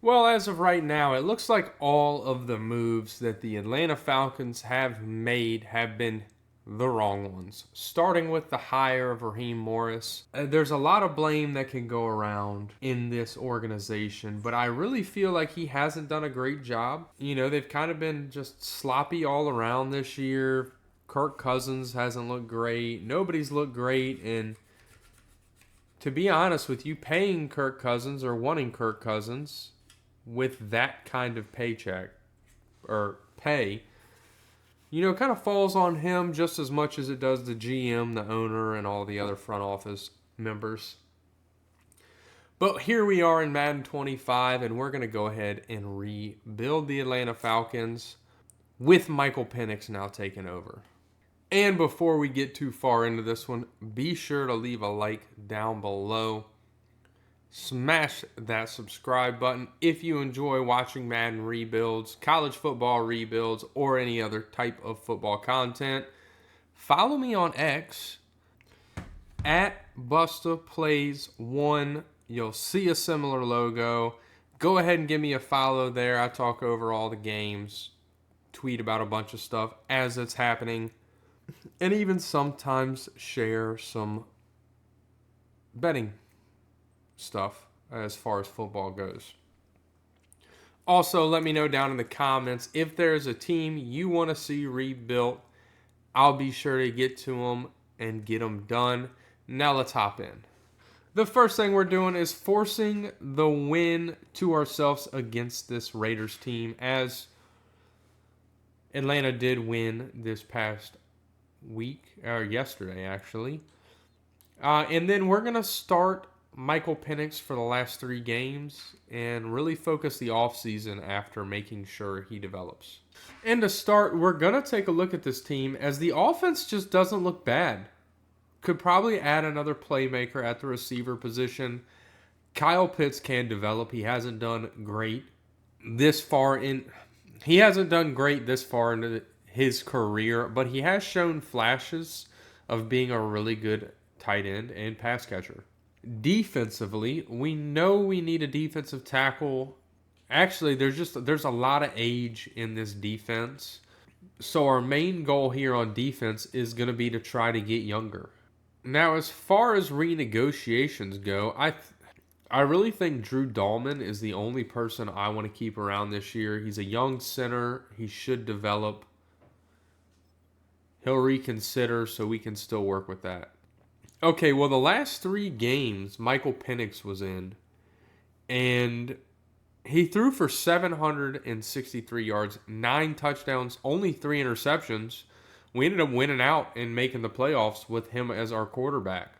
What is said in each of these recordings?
Well, as of right now, it looks like all of the moves that the Atlanta Falcons have made have been the wrong ones. Starting with the hire of Raheem Morris. There's a lot of blame that can go around in this organization, but I really feel like he hasn't done a great job. They've kind of been just sloppy all around this year. Kirk Cousins hasn't looked great. Nobody's looked great, and to be honest with you, paying Kirk Cousins or wanting Kirk Cousins with that kind of paycheck or pay, kind of falls on him just as much as it does the GM, the owner, and all the other front office members. But here we are in Madden 25, and we're going to go ahead and rebuild the Atlanta Falcons with Michael Penix now taking over. And before we get too far into this one, be sure to leave a like down below. Smash that subscribe button if you enjoy watching Madden rebuilds, college football rebuilds, or any other type of football content. Follow me on X at BustaPlays1. You'll see a similar logo. Go ahead and give me a follow there. I talk over all the games, tweet about a bunch of stuff as it's happening, and even sometimes share some betting stuff as far as football goes. Also, let me know down in the comments if there's a team you want to see rebuilt. I'll be sure to get to them and get them done. Now let's hop in. The first thing we're doing is forcing the win to ourselves against this Raiders team, as Atlanta did win this past week, or yesterday actually. And then we're going to start Michael Penix for the last 3 games and really focus the offseason after making sure he develops. And to start, we're going to take a look at this team, as the offense just doesn't look bad. Could probably add another playmaker at the receiver position. Kyle Pitts can develop. He hasn't done great this far into his career, but he has shown flashes of being a really good tight end and pass catcher. Defensively, we know we need a defensive tackle. Actually, there's a lot of age in this defense. So our main goal here on defense is going to be to try to get younger. Now, as far as renegotiations go, I really think Drew Dahlman is the only person I want to keep around this year. He's a young center. He should develop. He'll reconsider, so we can still work with that. Okay, well, the last 3 games Michael Penix was in, and he threw for 763 yards, 9 touchdowns, only 3 interceptions. We ended up winning out and making the playoffs with him as our quarterback.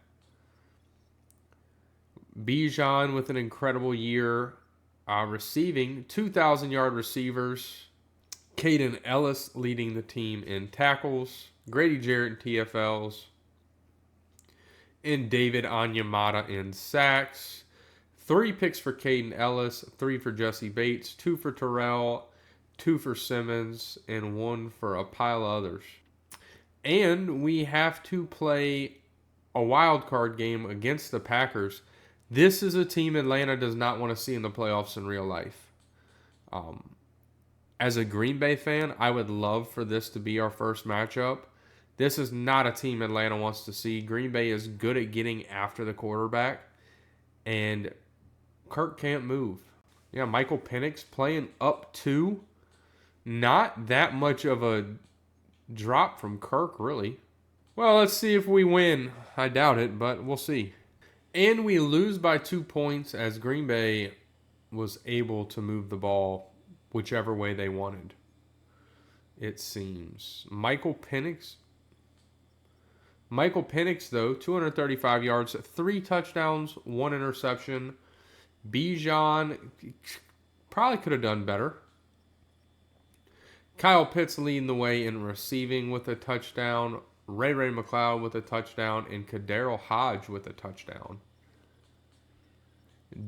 Bijan with an incredible year receiving, 2,000-yard receivers. Caden Ellis leading the team in tackles. Grady Jarrett in TFLs. And David Onyemata in sacks. 3 picks for Caden Ellis, 3 for Jesse Bates, 2 for Terrell, 2 for Simmons, and 1 for a pile of others. And we have to play a wild card game against the Packers. This is a team Atlanta does not want to see in the playoffs in real life. As a Green Bay fan, I would love for this to be our first matchup. This is not a team Atlanta wants to see. Green Bay is good at getting after the quarterback, and Kirk can't move. Yeah, Michael Penix playing up 2. Not that much of a drop from Kirk, really. Well, let's see if we win. I doubt it, but we'll see. And we lose by 2 points, as Green Bay was able to move the ball whichever way they wanted, it seems. Michael Penix, though, 235 yards, 3 touchdowns, 1 interception. Bijan probably could have done better. Kyle Pitts leading the way in receiving with a touchdown. Ray McLeod with a touchdown. And Kadarrell Hodge with a touchdown.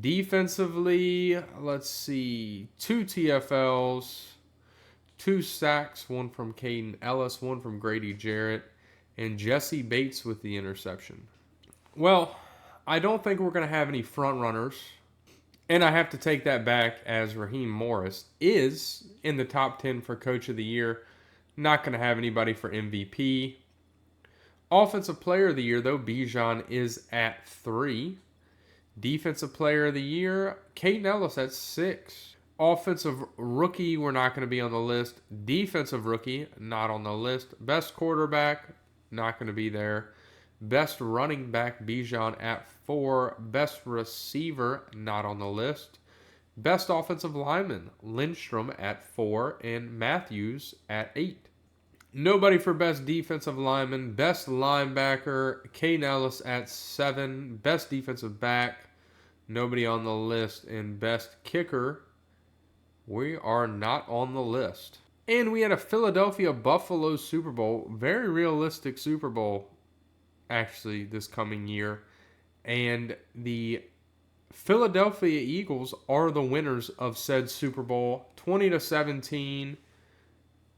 Defensively, let's see. 2 TFLs. 2 sacks. 1 from Caden Ellis. 1 from Grady Jarrett. And Jesse Bates with the interception. Well, I don't think we're going to have any front runners. And I have to take that back, as Raheem Morris is in the top 10 for Coach of the Year. Not going to have anybody for MVP. Offensive Player of the Year, though, Bijan is at 3. Defensive Player of the Year, Kate Ellis at 6. Offensive Rookie, we're not going to be on the list. Defensive Rookie, not on the list. Best Quarterback, not going to be there. Best Running Back, Bijan at 4. Best Receiver, not on the list. Best Offensive Lineman, Lindstrom at 4. And Matthews at 8. Nobody for Best Defensive Lineman. Best Linebacker, Kate Ellis at 7. Best Defensive Back, nobody on the list. And Best Kicker, we are not on the list. And we had a Philadelphia Buffalo Super Bowl. Very realistic Super Bowl, actually, this coming year. And the Philadelphia Eagles are the winners of said Super Bowl. 20-17.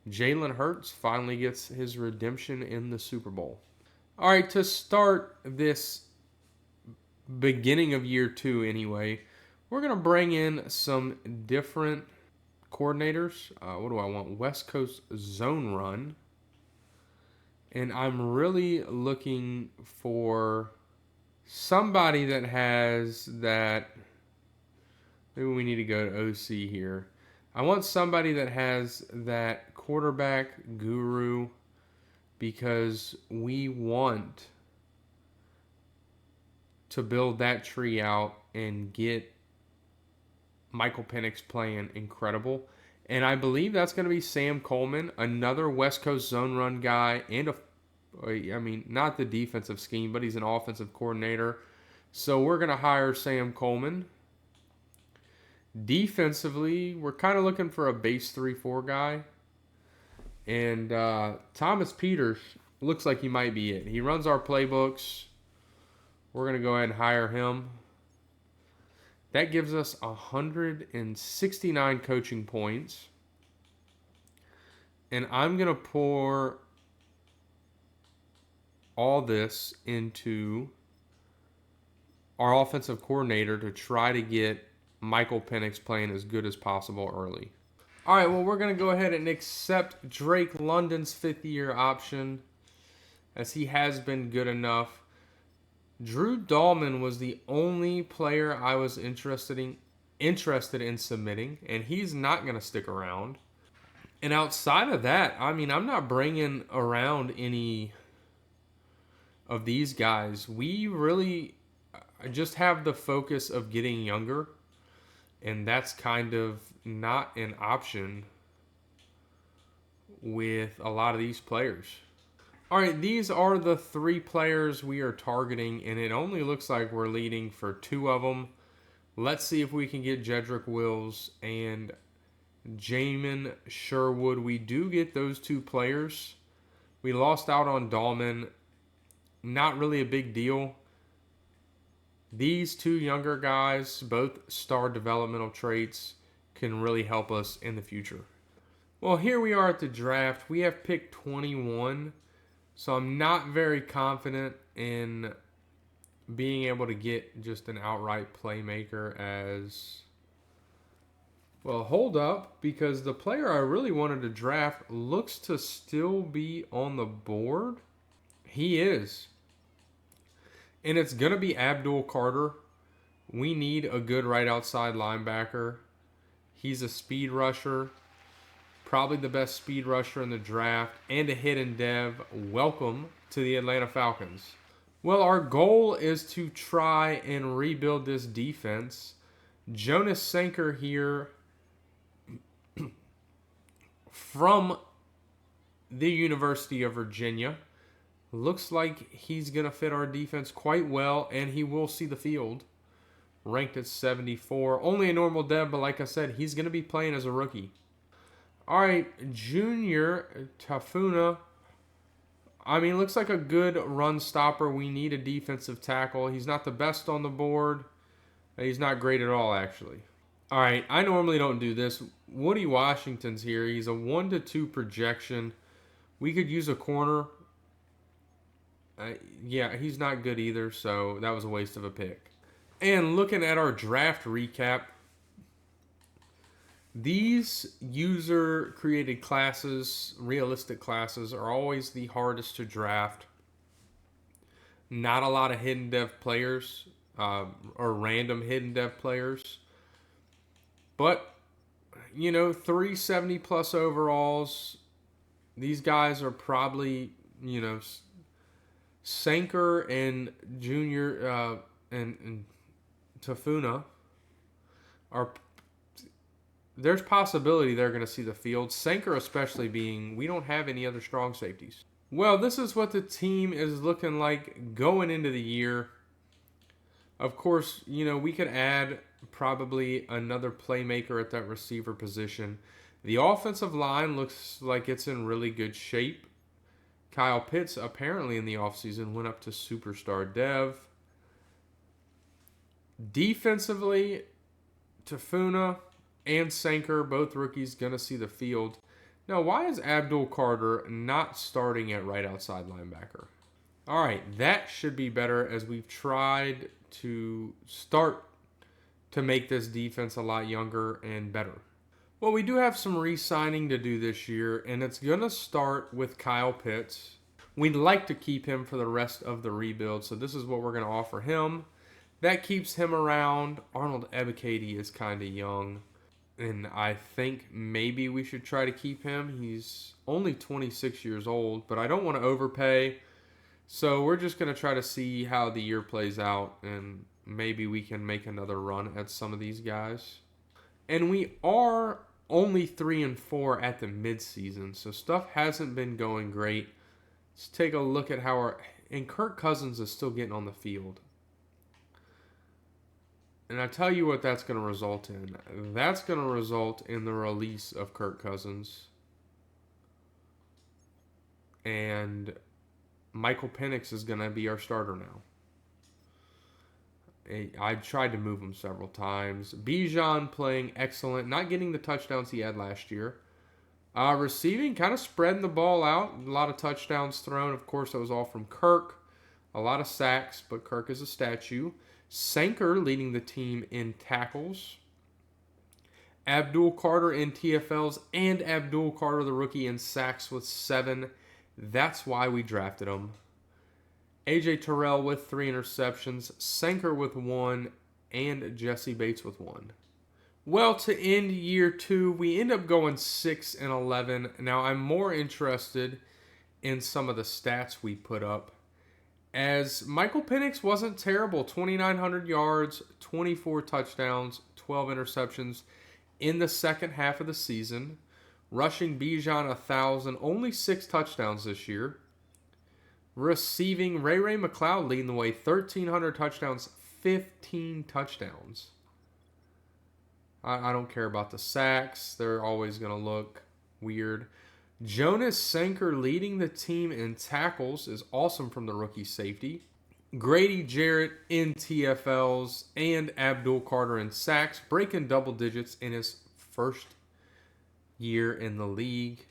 Jalen Hurts finally gets his redemption in the Super Bowl. All right, to start this beginning of year 2 anyway, we're going to bring in some different coordinators. What do I want? West Coast zone run. And I'm really looking for somebody that has that. Maybe we need to go to OC here. I want somebody that has that quarterback guru, because we want to build that tree out and get Michael Penix playing incredible. And I believe that's going to be Sam Coleman, another West Coast zone run guy, and not the defensive scheme, but he's an offensive coordinator. So we're going to hire Sam Coleman. Defensively, we're kind of looking for a base 3-4 guy. And Thomas Peters looks like he might be it. He runs our playbooks. We're going to go ahead and hire him. That gives us 169 coaching points. And I'm going to pour all this into our offensive coordinator to try to get Michael Penix playing as good as possible early. All right, well, we're going to go ahead and accept Drake London's 5th-year option, as he has been good enough. Drew Dahlman was the only player I was interested in submitting, and he's not going to stick around. And outside of that, I'm not bringing around any of these guys. We really just have the focus of getting younger. And that's kind of not an option with a lot of these players. All right, these are the 3 players we are targeting, and it only looks like we're leading for 2 of them. Let's see if we can get Jedrick Wills and Jamin Sherwood. We do get those 2 players. We lost out on Dahlman. Not really a big deal. These 2 younger guys, both star developmental traits, can really help us in the future. Well, here we are at the draft. We have picked 21, so I'm not very confident in being able to get just an outright playmaker as... Well, hold up, because the player I really wanted to draft looks to still be on the board. He is. And it's going to be Abdul Carter. We need a good right outside linebacker. He's a speed rusher. Probably the best speed rusher in the draft. And a hidden dev. Welcome to the Atlanta Falcons. Well, our goal is to try and rebuild this defense. Jonas Sanker here from the University of Virginia. Looks like he's going to fit our defense quite well, and he will see the field. Ranked at 74. Only a normal dev, but like I said, he's going to be playing as a rookie. All right, Junior Tafuna. Looks like a good run stopper. We need a defensive tackle. He's not the best on the board. He's not great at all, actually. All right, I normally don't do this. Woody Washington's here. He's a 1-2 projection. We could use a corner. Yeah, he's not good either, so that was a waste of a pick. And looking at our draft recap, these user-created classes, realistic classes, are always the hardest to draft. Not a lot of hidden dev players or random hidden dev players. But, 370 plus overalls. These guys are probably, Sanker and Junior and Tafuna are. There's possibility they're going to see the field. Sanker especially being, we don't have any other strong safeties. Well, this is what the team is looking like going into the year. Of course, we could add probably another playmaker at that receiver position. The offensive line looks like it's in really good shape. Kyle Pitts apparently in the offseason went up to superstar dev. Defensively, Tafuna and Sanker, both rookies, going to see the field. Now, why is Abdul Carter not starting at right outside linebacker? All right, that should be better as we've tried to start to make this defense a lot younger and better. Well, we do have some re-signing to do this year, and it's going to start with Kyle Pitts. We'd like to keep him for the rest of the rebuild, so this is what we're going to offer him. That keeps him around. Arnold Ebiketie is kind of young, and I think maybe we should try to keep him. He's only 26 years old, but I don't want to overpay. So we're just going to try to see how the year plays out, and maybe we can make another run at some of these guys. And we are only 3-4 at the midseason, so stuff hasn't been going great. Let's take a look at how and Kirk Cousins is still getting on the field. And I tell you what that's going to result in. That's going to result in the release of Kirk Cousins. And Michael Penix is going to be our starter now. I tried to move him several times. Bijan playing excellent, not getting the touchdowns he had last year. Receiving, kind of spreading the ball out. A lot of touchdowns thrown. Of course, that was all from Kirk. A lot of sacks, but Kirk is a statue. Sanker leading the team in tackles. Abdul Carter in TFLs and Abdul Carter, the rookie, in sacks with 7. That's why we drafted him. AJ Terrell with 3 interceptions, Sanker with 1, and Jesse Bates with 1. Well, to end year 2, we end up going 6-11. Now, I'm more interested in some of the stats we put up, as Michael Penix wasn't terrible. 2,900 yards, 24 touchdowns, 12 interceptions in the second half of the season. Rushing Bijan 1,000, only 6 touchdowns this year. Receiving Ray McLeod leading the way, 1,300 touchdowns, 15 touchdowns. I don't care about the sacks. They're always going to look weird. Jonas Sanker leading the team in tackles is awesome from the rookie safety. Grady Jarrett in TFLs and Abdul Carter in sacks, breaking double digits in his first year in the league.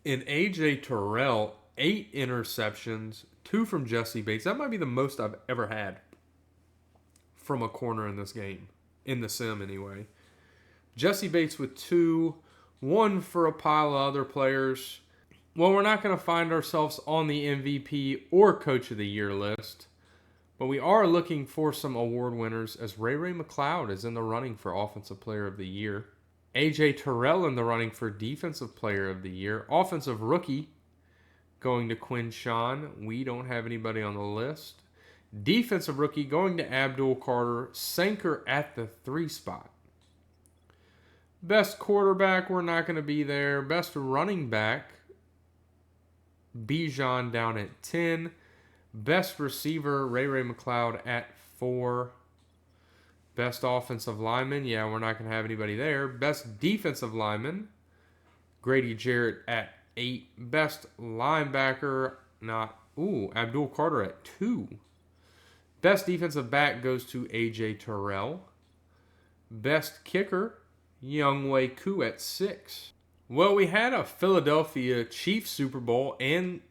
And AJ Terrell, 8 interceptions, 2 from Jesse Bates. That might be the most I've ever had from a corner in this game, in the sim anyway. Jesse Bates with 2, 1 for a pile of other players. Well, we're not going to find ourselves on the MVP or Coach of the Year list, but we are looking for some award winners, as Ray McLeod is in the running for Offensive Player of the Year. AJ Terrell in the running for Defensive Player of the Year. Offensive Rookie going to Quinn Sean. We don't have anybody on the list. Defensive Rookie going to Abdul Carter. Sanker at the 3 spot. Best quarterback, we're not going to be there. Best running back, Bijan down at 10. Best receiver, Ray McLeod at 4. Best offensive lineman, yeah, we're not going to have anybody there. Best defensive lineman, Grady Jarrett at 8. Best linebacker, Abdul Carter at 2. Best defensive back goes to AJ Terrell. Best kicker, Younghoe Koo at 6. Well, we had a Philadelphia Chiefs Super Bowl, and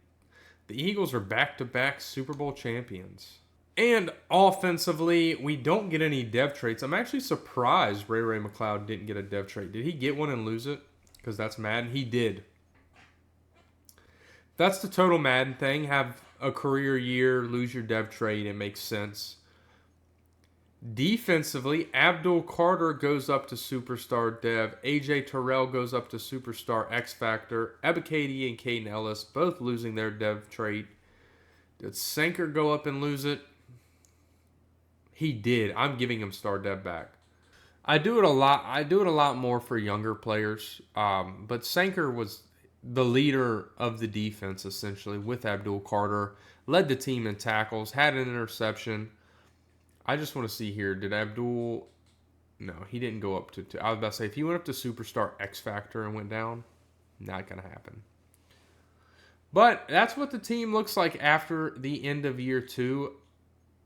the Eagles are back-to-back Super Bowl champions. And offensively, we don't get any dev traits. I'm actually surprised Ray McLeod didn't get a dev trait. Did he get one and lose it? Because that's Madden. He did. That's the total Madden thing. Have a career year, lose your dev trait. It makes sense. Defensively, Abdul Carter goes up to Superstar Dev. AJ Terrell goes up to Superstar X Factor. Ebiketie and Caden Ellis both losing their dev trait. Did Sanker go up and lose it? He did. I'm giving him Star Dev back. I do it a lot. I do it a lot more for younger players. But Sanker was the leader of the defense essentially with Abdul Carter. Led the team in tackles. Had an interception. I just want to see here. Did Abdul... No, he didn't go up to... I was about to say, if he went up to Superstar X Factor and went down, not going to happen. But that's what the team looks like after the end of year 2.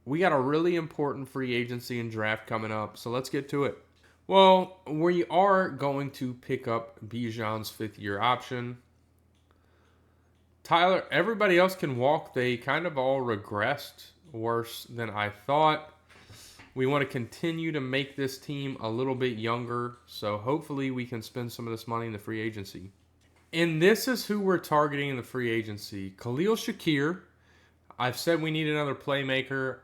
We got a really important free agency and draft coming up, so let's get to it. Well, we are going to pick up Bijan's 5th-year option. Tyler, everybody else can walk. They kind of all regressed worse than I thought. We want to continue to make this team a little bit younger, so hopefully we can spend some of this money in the free agency. And this is who we're targeting in the free agency. Khalil Shakir. I've said we need another playmaker.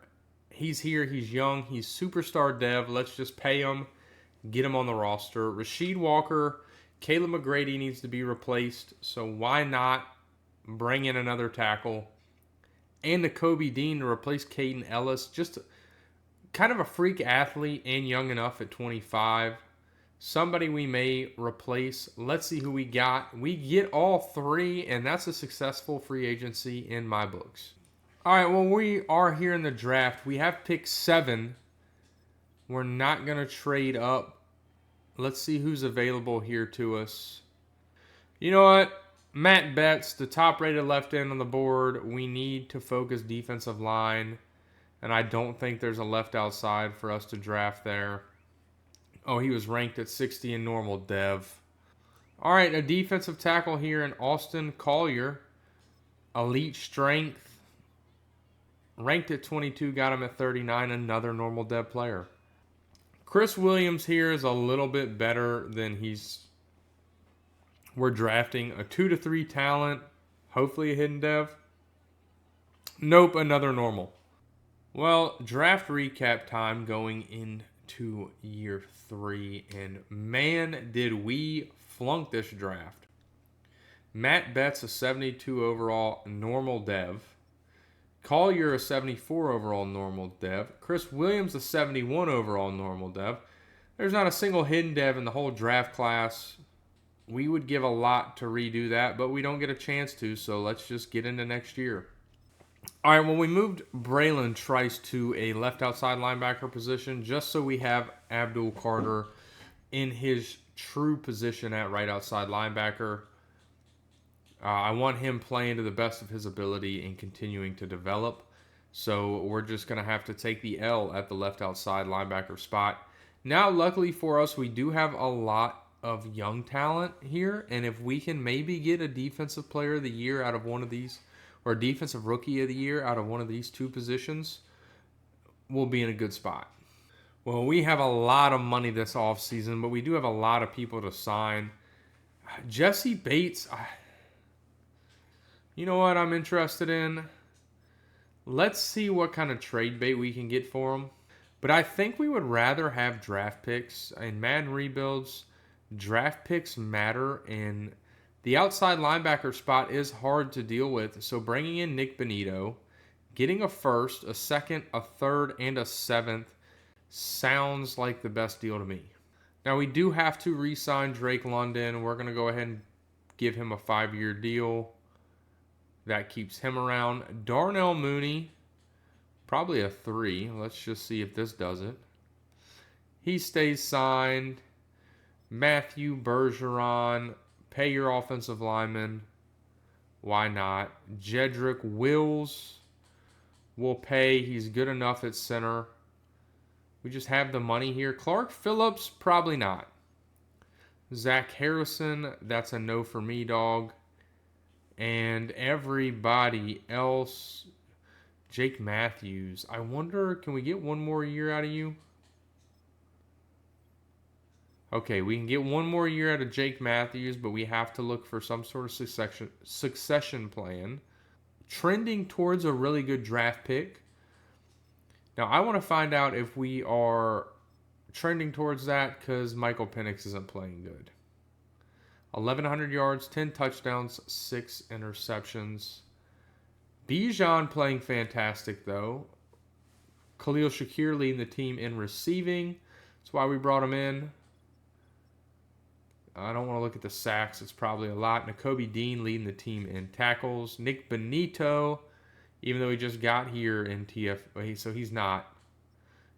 He's here. He's young. He's superstar dev. Let's just pay him. Get him on the roster. Rasheed Walker. Caleb McGrady needs to be replaced, so why not bring in another tackle? And Nakobe Dean to replace Caden Ellis. Just kind of a freak athlete and young enough at 25. Somebody we may replace. Let's see who we got. We get all 3, and that's a successful free agency in my books. All right, well, we are here in the draft. We have pick 7. We're not going to trade up. Let's see who's available here to us. You know what? Matt Betts, the top-rated left end on the board. We need to focus defensive line. And I don't think there's a left outside for us to draft there. Oh, he was ranked at 60 in normal dev. All right, a defensive tackle here in Austin Collier. Elite strength. Ranked at 22, got him at 39. Another normal dev player. Chris Williams here is a little bit better than we're drafting. A 2 to 3 talent. Hopefully a hidden dev. Nope, another normal. Well, draft recap time going into year 3, and man, did we flunk this draft. Matt Betts, a 72 overall normal dev. Collier, a 74 overall normal dev. Chris Williams, a 71 overall normal dev. There's not a single hidden dev in the whole draft class. We would give a lot to redo that, but we don't get a chance to, so let's just get into next year. All right, well, we moved Braylon Trice to a left outside linebacker position just so we have Abdul Carter in his true position at right outside linebacker. I want him playing to the best of his ability and continuing to develop. So we're just going to have to take the L at the left outside linebacker spot. Now, luckily for us, we do have a lot of young talent here. And if we can maybe get a defensive player of the year out of one of these, or a defensive rookie of the year out of one of these 2 positions, we'll be in a good spot. Well, we have a lot of money this offseason, but we do have a lot of people to sign. Jesse Bates, you know what I'm interested in? Let's see what kind of trade bait we can get for him. But I think we would rather have draft picks. In Madden rebuilds, draft picks matter, and the outside linebacker spot is hard to deal with. So bringing in Nick Benito, getting a 1st, a 2nd, a 3rd, and a 7th sounds like the best deal to me. Now, we do have to re-sign Drake London. We're going to go ahead and give him a 5-year deal. That keeps him around. Darnell Mooney, probably a 3. Let's just see if this does it. He stays signed. Matthew Bergeron, pay your offensive lineman. Why not? Jedrick Wills will pay. He's good enough at center. We just have the money here. Clark Phillips, probably not. Zach Harrison, that's a no for me, dog. And everybody else, Jake Matthews. I wonder, can we get one more year out of you? Okay, we can get one more year out of Jake Matthews, but we have to look for some sort of succession plan. Trending towards a really good draft pick. Now, I want to find out if we are trending towards that because Michael Penix isn't playing good. 1,100 yards, 10 touchdowns, 6 interceptions. Bijan playing fantastic, though. Khalil Shakir leading the team in receiving. That's why we brought him in. I don't want to look at the sacks. It's probably a lot. Nakobe Dean leading the team in tackles. Nick Benito, even though he just got here in TF, so he's not.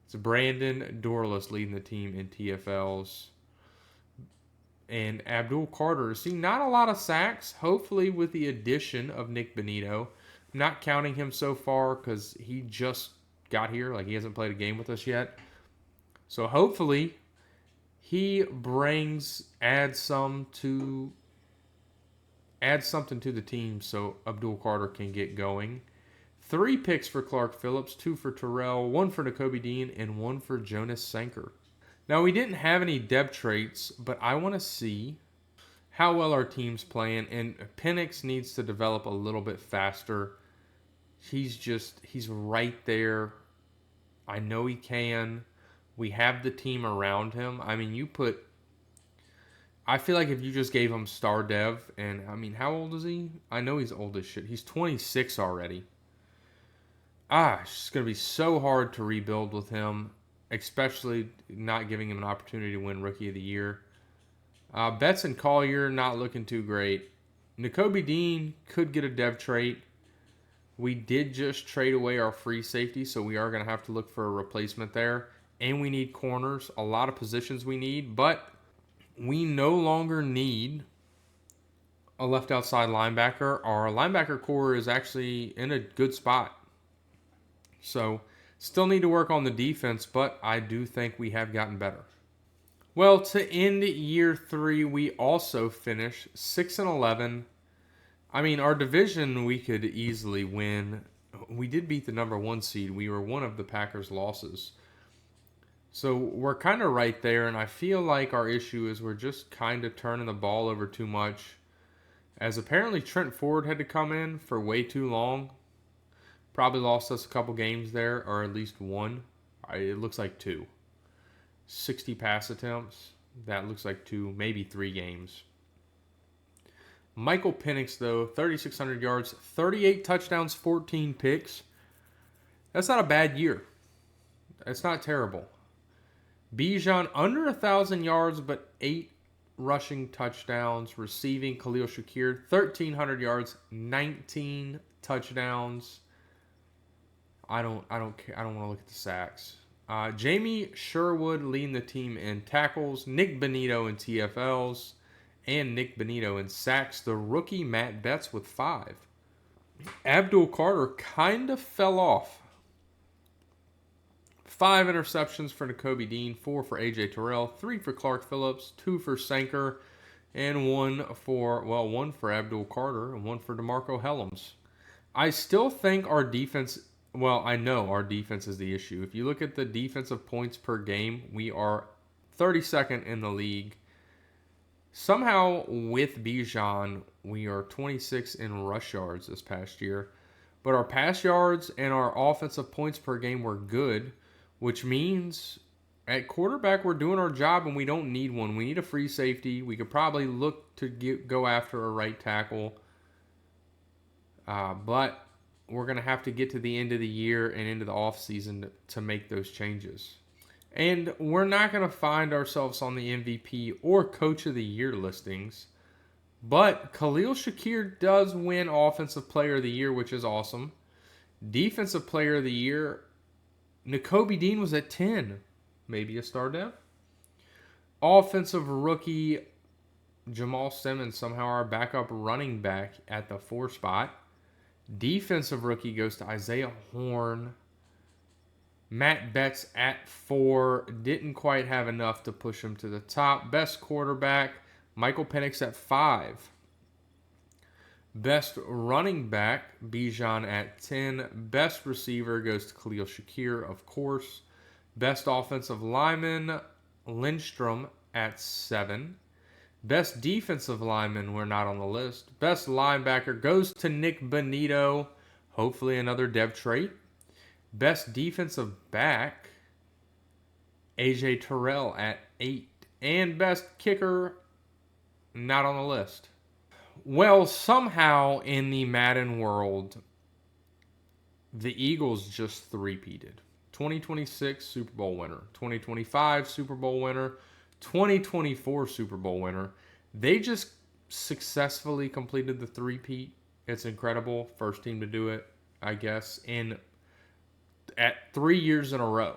It's Brandon Dorless leading the team in TFLs. And Abdul Carter. See, not a lot of sacks. Hopefully with the addition of Nick Benito. I'm not counting him so far because he just got here. Like, he hasn't played a game with us yet. So hopefully he adds something to the team so Abdul Carter can get going. 3 picks for Clark Phillips, 2 for Terrell, 1 for Nakobe Dean, and 1 for Jonas Sanker. Now, we didn't have any depth traits, but I want to see how well our team's playing, and Penix needs to develop a little bit faster. He's right there. I know he can. We have the team around him. I mean, I feel like if you just gave him star dev, and I mean, how old is he? I know he's old as shit. He's 26 already. It's just going to be so hard to rebuild with him, especially not giving him an opportunity to win Rookie of the Year. Betts and Collier not looking too great. Nakobe Dean could get a dev trait. We did just trade away our free safety, so we are going to have to look for a replacement there. And we need corners. A lot of positions we need, but we no longer need a left outside linebacker. Our linebacker core is actually in a good spot. So, still need to work on the defense, but I do think we have gotten better. Well, to end year 3, we also finished 6-11. I mean, our division we could easily win. We did beat the number 1 seed. We were one of the Packers' losses. So we're kind of right there, and I feel like our issue is we're just kind of turning the ball over too much. As apparently Trent Ford had to come in for way too long. Probably lost us a couple games there, or at least one. It looks like 2. 60 pass attempts. That looks like 2, maybe 3 games. Michael Penix, though, 3,600 yards, 38 touchdowns, 14 picks. That's not a bad year. It's not terrible. Bijan, under 1,000 yards, but 8 rushing touchdowns. Receiving, Khalil Shakir, 1,300 yards, 19 touchdowns. I don't care. I don't want to look at the sacks. Jamie Sherwood leading the team in tackles. Nick Benito in TFLs. And Nick Benito in sacks. The rookie Matt Betts with 5. Abdul Carter kind of fell off. 5 interceptions for Nakobe Dean. 4 for AJ Terrell. 3 for Clark Phillips. 2 for Sanker. And 1 for Abdul Carter. And 1 for DeMarco Helms. I still think our defense... Well, I know our defense is the issue. If you look at the defensive points per game, we are 32nd in the league. Somehow, with Bijan, we are 26 in rush yards this past year. But our pass yards and our offensive points per game were good, which means at quarterback we're doing our job and we don't need one. We need a free safety. We could probably look to go after a right tackle. But we're going to have to get to the end of the year and into the offseason to make those changes. And we're not going to find ourselves on the MVP or Coach of the Year listings. But Khalil Shakir does win Offensive Player of the Year, which is awesome. Defensive Player of the Year, Nakobe Dean was at 10. Maybe a star dev. Offensive Rookie, Jamal Simmons, somehow our backup running back at the 4 spot. Defensive Rookie goes to Isaiah Horn. Matt Betts at 4. Didn't quite have enough to push him to the top. Best quarterback, Michael Penix at 5. Best running back, Bijan at 10. Best receiver goes to Khalil Shakir, of course. Best offensive lineman, Lindstrom at 7. Best defensive lineman, we're not on the list. Best linebacker goes to Nick Bonito. Hopefully another dev trait. Best defensive back, AJ Terrell at 8. And best kicker, not on the list. Well, somehow in the Madden world, the Eagles just three-peated. 2026 Super Bowl winner, 2025 Super Bowl winner, 2024 Super Bowl winner. They just successfully completed the three-peat. It's incredible. First team to do it, I guess, at 3 years in a row.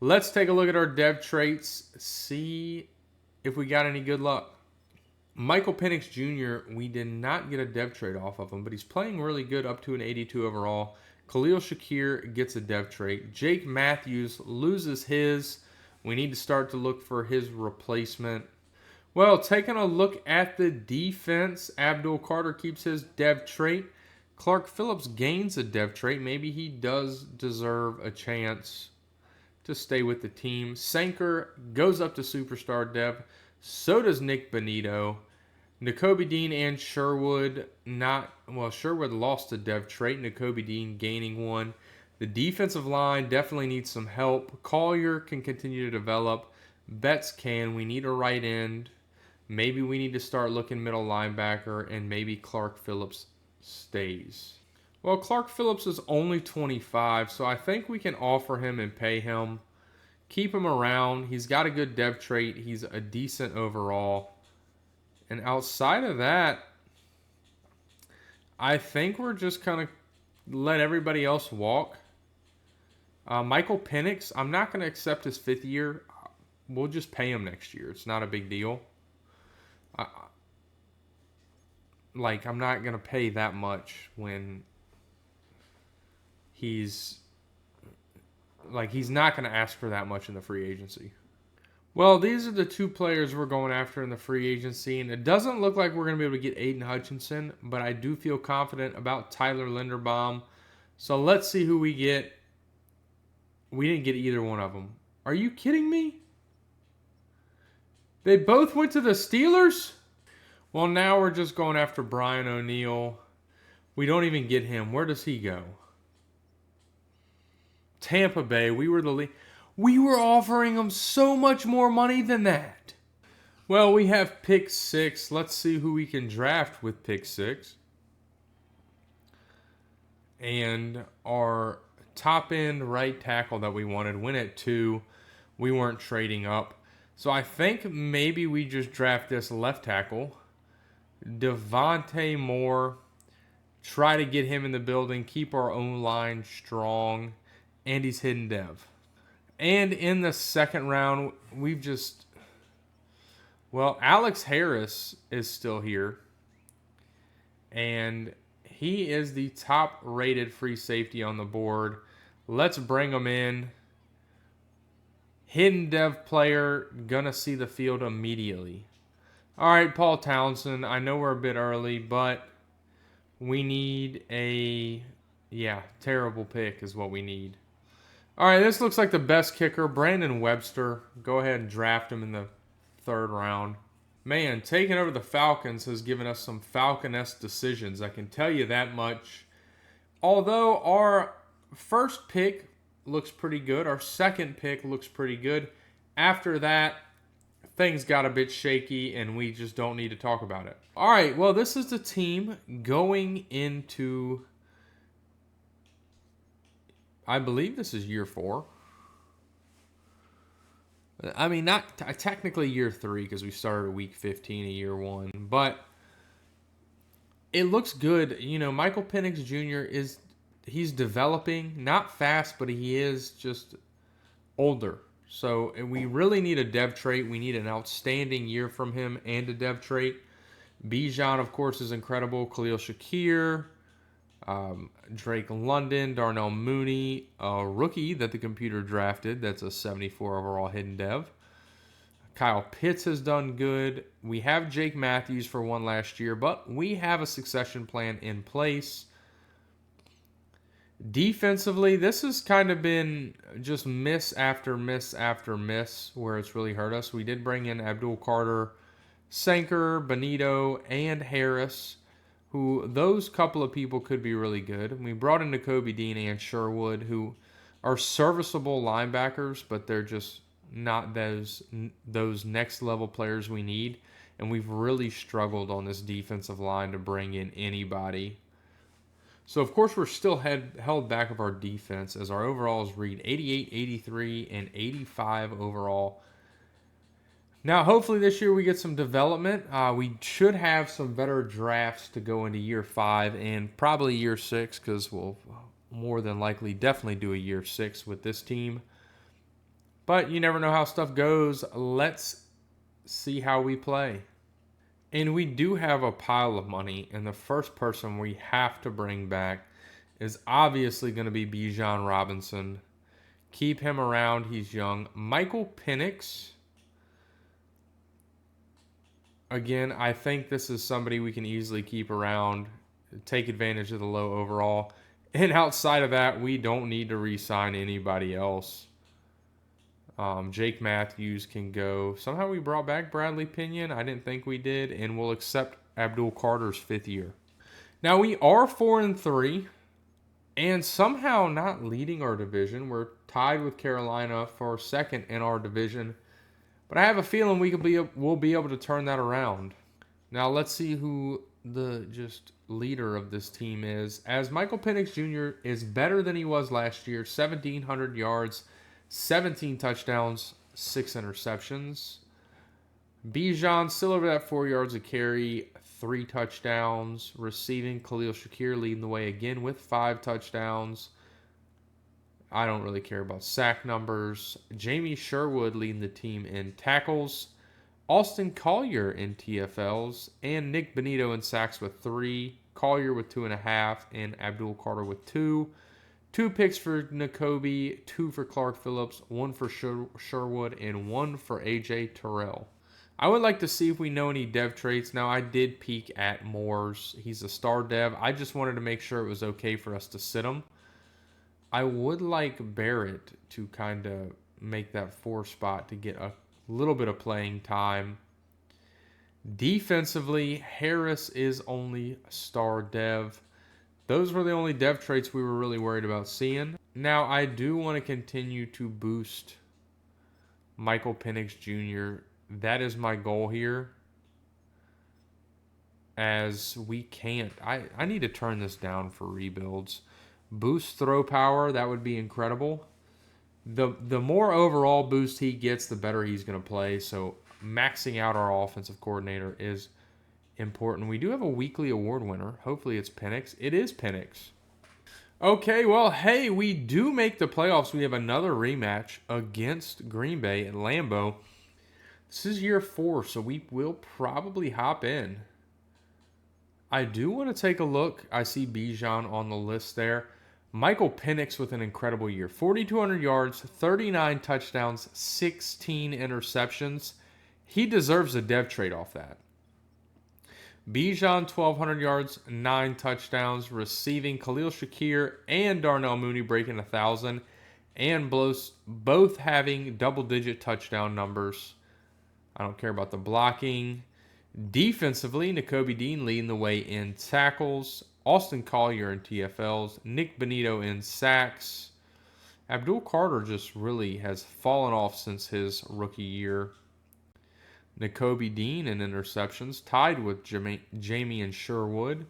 Let's take a look at our dev traits, see if we got any good luck. Michael Penix Jr., we did not get a dev trait off of him, but he's playing really good up to an 82 overall. Khalil Shakir gets a dev trait. Jake Matthews loses his. We need to start to look for his replacement. Well, taking a look at the defense, Abdul Carter keeps his dev trait. Clark Phillips gains a dev trait. Maybe he does deserve a chance to stay with the team. Sanker goes up to superstar dev. So does Nick Bonito. Nakobe Dean and Sherwood Sherwood lost a dev trait. Nakobe Dean gaining one. The defensive line definitely needs some help. Collier can continue to develop. Betts can. We need a right end. Maybe we need to start looking middle linebacker, and maybe Clark Phillips stays. Well, Clark Phillips is only 25, so I think we can offer him and pay him. Keep him around. He's got a good dev trait. He's a decent overall. And outside of that, I think we're just going to let everybody else walk. Michael Penix, I'm not going to accept his 5th year. We'll just pay him next year. It's not a big deal. I'm not going to pay that much when he's not going to ask for that much in the free agency. Well, these are the 2 players we're going after in the free agency, and it doesn't look like we're going to be able to get Aiden Hutchinson, but I do feel confident about Tyler Linderbaum. So let's see who we get. We didn't get either one of them. Are you kidding me? They both went to the Steelers? Well, now we're just going after Brian O'Neill. We don't even get him. Where does he go? Tampa Bay. We were offering him so much more money than that. Well, we have pick 6. Let's see who we can draft with pick 6. And our top end right tackle that we wanted went at 2. We weren't trading up. So I think maybe we just draft this left tackle, Devontae Moore, try to get him in the building, keep our own line strong, and he's hidden dev. And in the 2nd round, Alex Harris is still here. And he is the top rated free safety on the board. Let's bring him in. Hidden dev player, gonna see the field immediately. All right, Paul Townsend. I know we're a bit early, but we need terrible pick is what we need. All right, this looks like the best kicker, Brandon Webster. Go ahead and draft him in the 3rd round. Man, taking over the Falcons has given us some Falcon-esque decisions. I can tell you that much. Although our first pick looks pretty good, our 2nd pick looks pretty good. After that, things got a bit shaky, and we just don't need to talk about it. All right, well, this is the team going into, I believe this is year 4. I mean, not technically year 3 because we started week 15 of year 1, but it looks good. You know, Michael Penix Jr. he's developing, not fast, but he is just older. So we really need a dev trait. We need an outstanding year from him and a dev trait. Bijan, of course, is incredible. Khalil Shakir, Drake London, Darnell Mooney, a rookie that the computer drafted. That's a 74 overall hidden dev. Kyle Pitts has done good. We have Jake Matthews for one last year, but we have a succession plan in place. Defensively, this has kind of been just miss after miss after miss where it's really hurt us. We did bring in Abdul Carter, Sanker, Benito, and Harris, who those couple of people could be really good. We brought in Nakobe Dean and Sherwood, who are serviceable linebackers, but they're just not those next level players we need. And we've really struggled on this defensive line to bring in anybody. So, of course, we're still held back of our defense as our overalls read 88, 83, and 85 overall. Now, hopefully this year we get some development. We should have some better drafts to go into year 5 and probably year 6 because we'll more than likely definitely do a year 6 with this team. But you never know how stuff goes. Let's see how we play. And we do have a pile of money, and the first person we have to bring back is obviously going to be Bijan Robinson. Keep him around. He's young. Michael Penix. Again, I think this is somebody we can easily keep around, take advantage of the low overall. And outside of that, we don't need to re-sign anybody else. Jake Matthews can go. Somehow we brought back Bradley Pinion. I didn't think we did. And we'll accept Abdul Carter's 5th year. Now, we are 4-3. And somehow not leading our division. We're tied with Carolina for 2nd in our division. But I have a feeling we'll be able to turn that around. Now, let's see who the just leader of this team is. As Michael Penix Jr. is better than he was last year. 1,700 yards. 17 touchdowns, 6 interceptions. Bijan still over that 4 yards a carry, 3 touchdowns. Receiving, Khalil Shakir leading the way again with 5 touchdowns. I don't really care about sack numbers. Jamie Sherwood leading the team in tackles. Austin Collier in TFLs. And Nick Benito in sacks with 3. Collier with 2.5. And Abdul Carter with 2. 2 picks for Nakobe, 2 for Clark Phillips, 1 for Sherwood, and 1 for AJ Terrell. I would like to see if we know any dev traits. Now, I did peek at Moore's. He's a star dev. I just wanted to make sure it was okay for us to sit him. I would like Barrett to kind of make that 4 spot to get a little bit of playing time. Defensively, Harris is only a star dev. Those were the only dev traits we were really worried about seeing. Now, I do want to continue to boost Michael Penix Jr. That is my goal here. As we can't. I need to turn this down for rebuilds. Boost throw power, that would be incredible. The more overall boost he gets, the better he's going to play. So maxing out our offensive coordinator is important. We do have a weekly award winner. Hopefully it's Penix. It is Penix. Okay, well, hey, we do make the playoffs. We have another rematch against Green Bay at Lambeau. This is year 4, so we will probably hop in. I do want to take a look. I see Bijan on the list there. Michael Penix with an incredible year. 4,200 yards, 39 touchdowns, 16 interceptions. He deserves a dev trade off that. Bijan, 1,200 yards, 9 touchdowns, receiving Khalil Shakir and Darnell Mooney breaking 1,000, and both having double-digit touchdown numbers. I don't care about the blocking. Defensively, Nakobe Dean leading the way in tackles, Austin Collier in TFLs, Nick Benito in sacks. Abdul Carter just really has fallen off since his rookie year. Nakobe Dean in interceptions, tied with Jamie and Sherwood.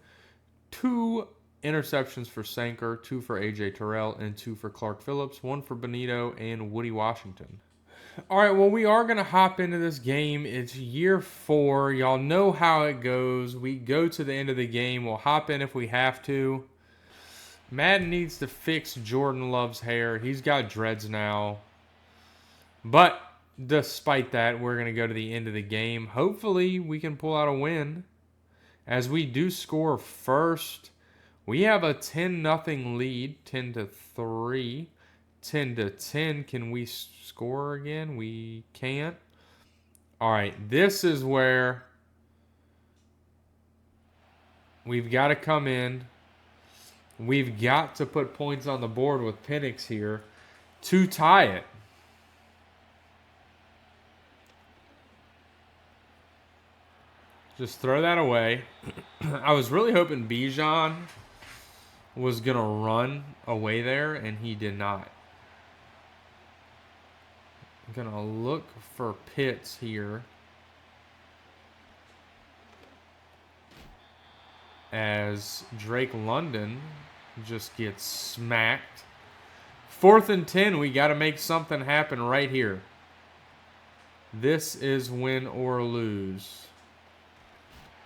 2 interceptions for Sanker, 2 for AJ Terrell, and 2 for Clark Phillips, 1 for Benito and Woody Washington. All right, well, we are going to hop into this game. It's year 4. Y'all know how it goes. We go to the end of the game. We'll hop in if we have to. Madden needs to fix Jordan Love's hair. He's got dreads now. But despite that, we're going to go to the end of the game. Hopefully, we can pull out a win. As we do score first, we have a 10-0 lead, 10-3, 10-10. Can we score again? We can't. All right, this is where we've got to come in. We've got to put points on the board with Penix here to tie it. Just throw that away. I was really hoping Bijan was going to run away there, and he did not. I'm going to look for Pitts here. As Drake London just gets smacked. 4th and 10, we got to make something happen right here. This is win or lose.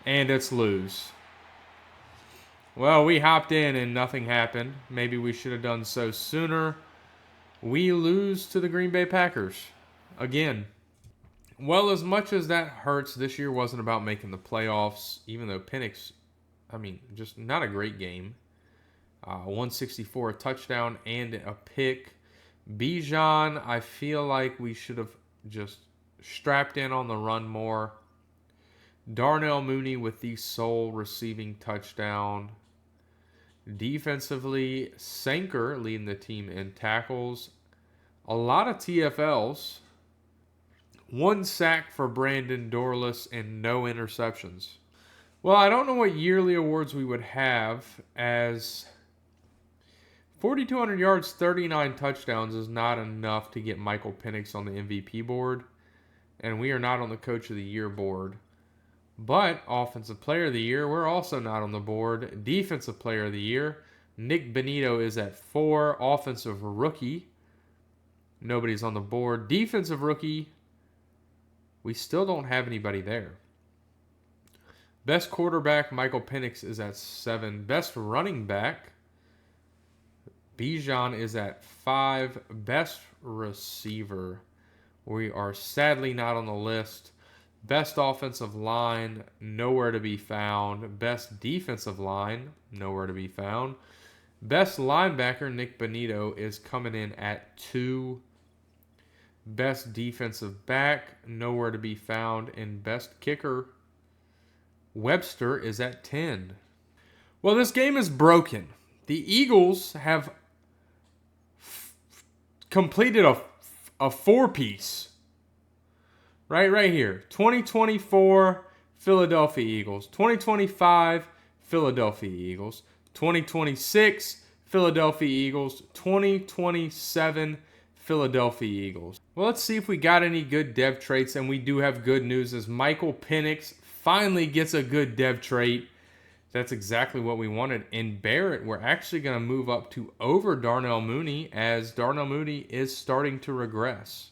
And it's lose. Well, we hopped in and nothing happened. Maybe we should have done so sooner. We lose to the Green Bay Packers. Again. Well, as much as that hurts, this year wasn't about making the playoffs, even though Penix, just not a great game. 164, a touchdown, and a pick. Bijan, I feel like we should have just strapped in on the run more. Darnell Mooney with the sole receiving touchdown. Defensively, Sanker leading the team in tackles. A lot of TFLs. 1 sack for Brandon Dorless and no interceptions. Well, I don't know what yearly awards we would have, as 4,200 yards, 39 touchdowns is not enough to get Michael Penix on the MVP board, and we are not on the Coach of the Year board. But Offensive Player of the Year, we're also not on the board. Defensive Player of the Year, Nick Benito is at 4. Offensive Rookie, nobody's on the board. Defensive Rookie, we still don't have anybody there. Best quarterback, Michael Penix is at 7. Best running back, Bijan is at 5. Best receiver, we are sadly not on the list. Best offensive line, nowhere to be found. Best defensive line, nowhere to be found. Best linebacker, Nick Benito, is coming in at 2. Best defensive back, nowhere to be found. And best kicker, Webster, is at 10. Well, this game is broken. The Eagles have completed a 4-piece. Right here. 2024 Philadelphia Eagles. 2025 Philadelphia Eagles. 2026 Philadelphia Eagles. 2027 Philadelphia Eagles. Well, let's see if we got any good dev traits, and we do have good news as Michael Penix finally gets a good dev trait. That's exactly what we wanted. And Barrett, we're actually going to move up to over Darnell Mooney, as Darnell Mooney is starting to regress.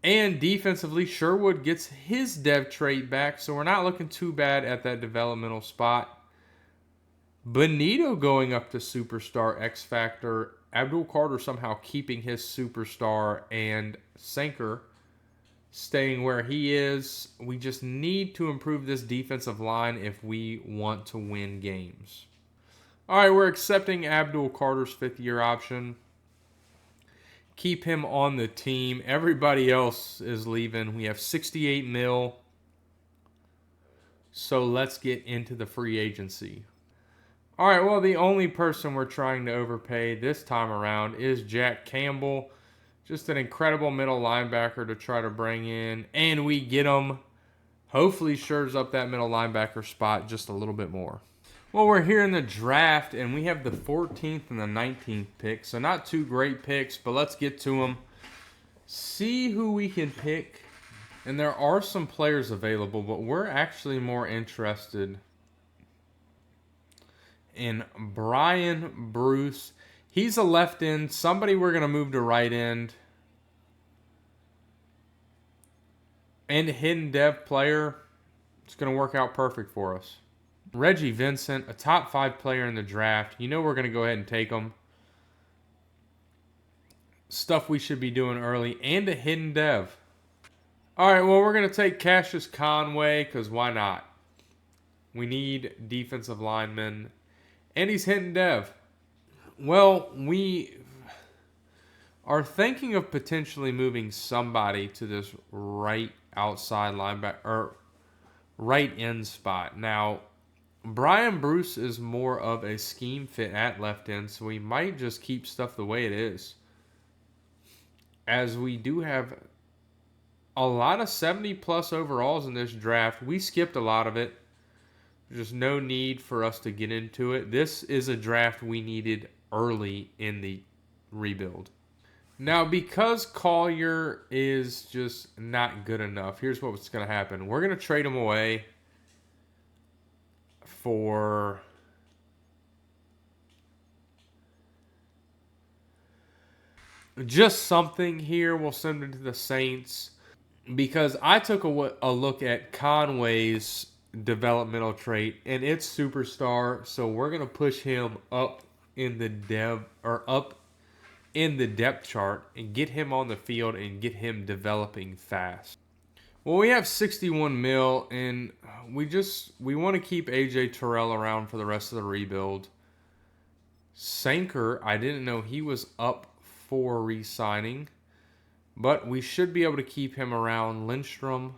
And defensively, Sherwood gets his dev trait back, so we're not looking too bad at that developmental spot. Benito going up to Superstar X Factor. Abdul Carter somehow keeping his Superstar, and Sanker staying where he is. We just need to improve this defensive line if we want to win games. All right, we're accepting Abdul Carter's 5th-year option. Keep him on the team. Everybody else is leaving. We have 68 mil. So let's get into the free agency. All right, well, the only person we're trying to overpay this time around is Jack Campbell. Just an incredible middle linebacker to try to bring in. And we get him. Hopefully shores up that middle linebacker spot just a little bit more. Well, we're here in the draft, and we have the 14th and the 19th pick. So not two great picks, but let's get to them. See who we can pick. And there are some players available, but we're actually more interested in Brian Bruce. He's a left end. Somebody we're going to move to right end. And a hidden dev player. It's going to work out perfect for us. Reggie Vincent, a top 5 player in the draft. You know we're going to go ahead and take him. Stuff we should be doing early. And a hidden dev. All right, well, we're going to take Cassius Conway because why not? We need defensive linemen. And he's hidden dev. Well, we are thinking of potentially moving somebody to this right outside linebacker or right end spot. Now, Brian Bruce is more of a scheme fit at left end, so we might just keep stuff the way it is. As we do have a lot of 70 plus overalls in this draft. We skipped a lot of it. There's no need for us to get into it. This is a draft we needed early in the rebuild. Now, because Collier is just not good enough, here's what's going to happen. We're going to trade him away for just something here. We'll send him to the Saints because I took a look at Conway's developmental trait, and it's superstar. So we're going to push him up in the depth chart and get him on the field and get him developing fast. Well, we have 61 mil, and we want to keep AJ Terrell around for the rest of the rebuild. Sanker, I didn't know he was up for re-signing, but we should be able to keep him around. Lindstrom,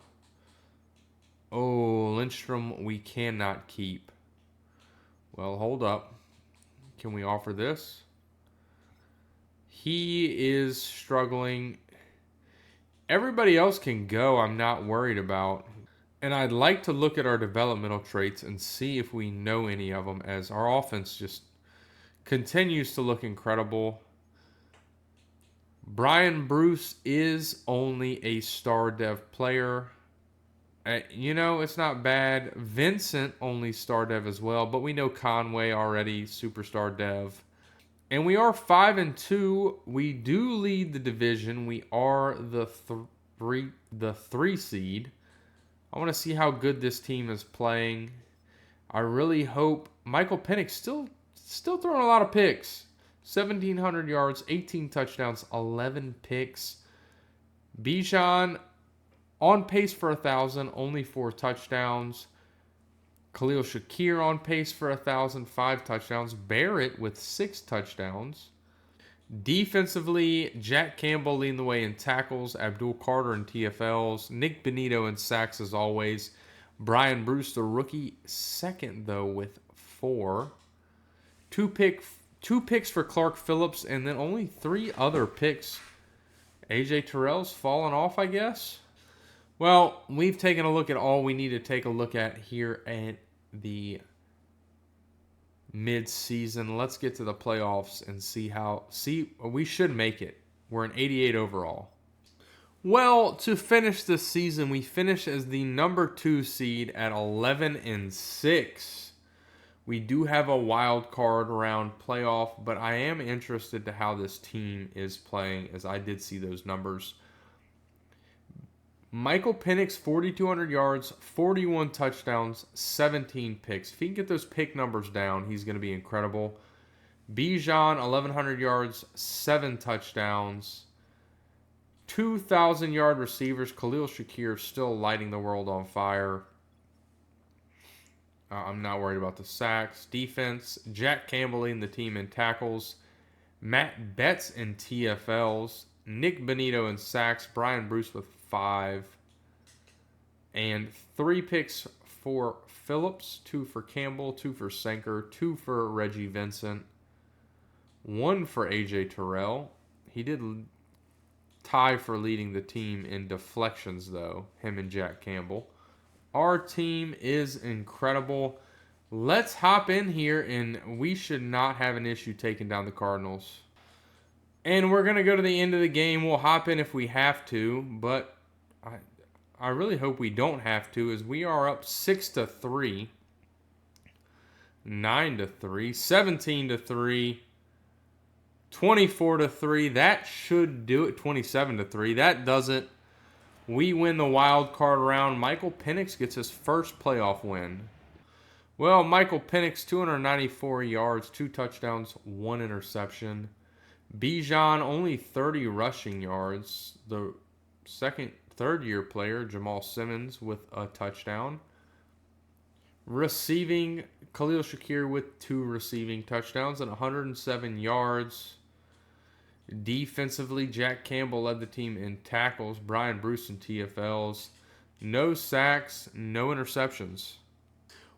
we cannot keep. Well, hold up. Can we offer this? He is struggling. Everybody else can go. I'm not worried about. And I'd like to look at our developmental traits and see if we know any of them, as our offense just continues to look incredible. Brian Bruce is only a star dev player. It's not bad. Vincent only star dev as well, but we know Conway already superstar dev. And we are 5-2. We do lead the division. We are the three seed. I want to see how good this team is playing. I really hope Micheal Penix still throwing a lot of picks. 1,700 yards, 18 touchdowns, 11 picks. Bijan on pace for 1,000, only 4 touchdowns. Khalil Shakir on pace for 1,000, 5 touchdowns. Barrett with 6 touchdowns. Defensively, Jack Campbell leading the way in tackles. Abdul Carter in TFLs. Nick Benito in sacks as always. Brian Bruce, the rookie, second though with 4. Two picks for Clark Phillips, and then only 3 other picks. AJ Terrell's fallen off, I guess. Well, we've taken a look at all we need to take a look at here at the mid-season. Let's get to the playoffs and see we should make it. We're an 88 overall. Well, to finish this season, we finish as the number 2 seed at 11-6. We do have a wild card round playoff, but I am interested to how this team is playing, as I did see those numbers. Micheal Penix, 4,200 yards, 41 touchdowns, 17 picks. If he can get those pick numbers down, he's going to be incredible. Bijan, 1,100 yards, 7 touchdowns, 2,000-yard receivers. Khalil Shakir still lighting the world on fire. I'm not worried about the sacks. Defense, Jack Campbell leading the team in tackles. Matt Betts in TFLs. Nick Benito in sacks. Brian Bruce with 5. And 3 picks for Phillips. 2 for Campbell. 2 for Sanker. 2 for Reggie Vincent. 1 for AJ Terrell. He did tie for leading the team in deflections, though. Him and Jack Campbell. Our team is incredible. Let's hop in here, and we should not have an issue taking down the Cardinals. And we're going to go to the end of the game. We'll hop in if we have to, but I really hope we don't have to, as we are up 6-3, 9-3, 17-3, 24-3. That should do it. 27-3. That doesn't. We win the wild card round. Micheal Penix gets his first playoff win. Well, Micheal Penix, 294 yards, 2 touchdowns, 1 interception. Bijan, only 30 rushing yards. The third-year player, Jamal Simmons, with a touchdown. Receiving, Khalil Shakir with 2 receiving touchdowns and 107 yards. Defensively, Jack Campbell led the team in tackles. Brian Bruce in TFLs. No sacks, no interceptions.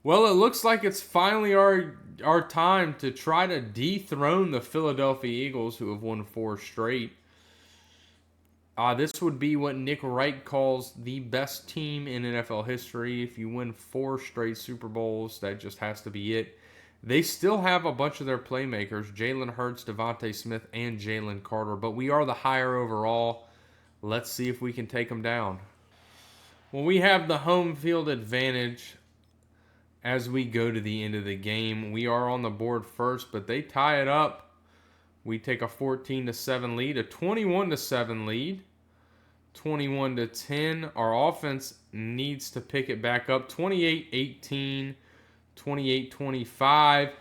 Well, it looks like it's finally our time to try to dethrone the Philadelphia Eagles, who have won 4 straight. This would be what Nick Wright calls the best team in NFL history. If you win 4 straight Super Bowls, that just has to be it. They still have a bunch of their playmakers, Jalen Hurts, Devontae Smith, and Jalen Carter, but we are the higher overall. Let's see if we can take them down. Well, we have the home field advantage as we go to the end of the game. We are on the board first, but they tie it up. We take a 14-7 lead, a 21-7 lead, 21-10. Our offense needs to pick it back up, 28-18, 28-25.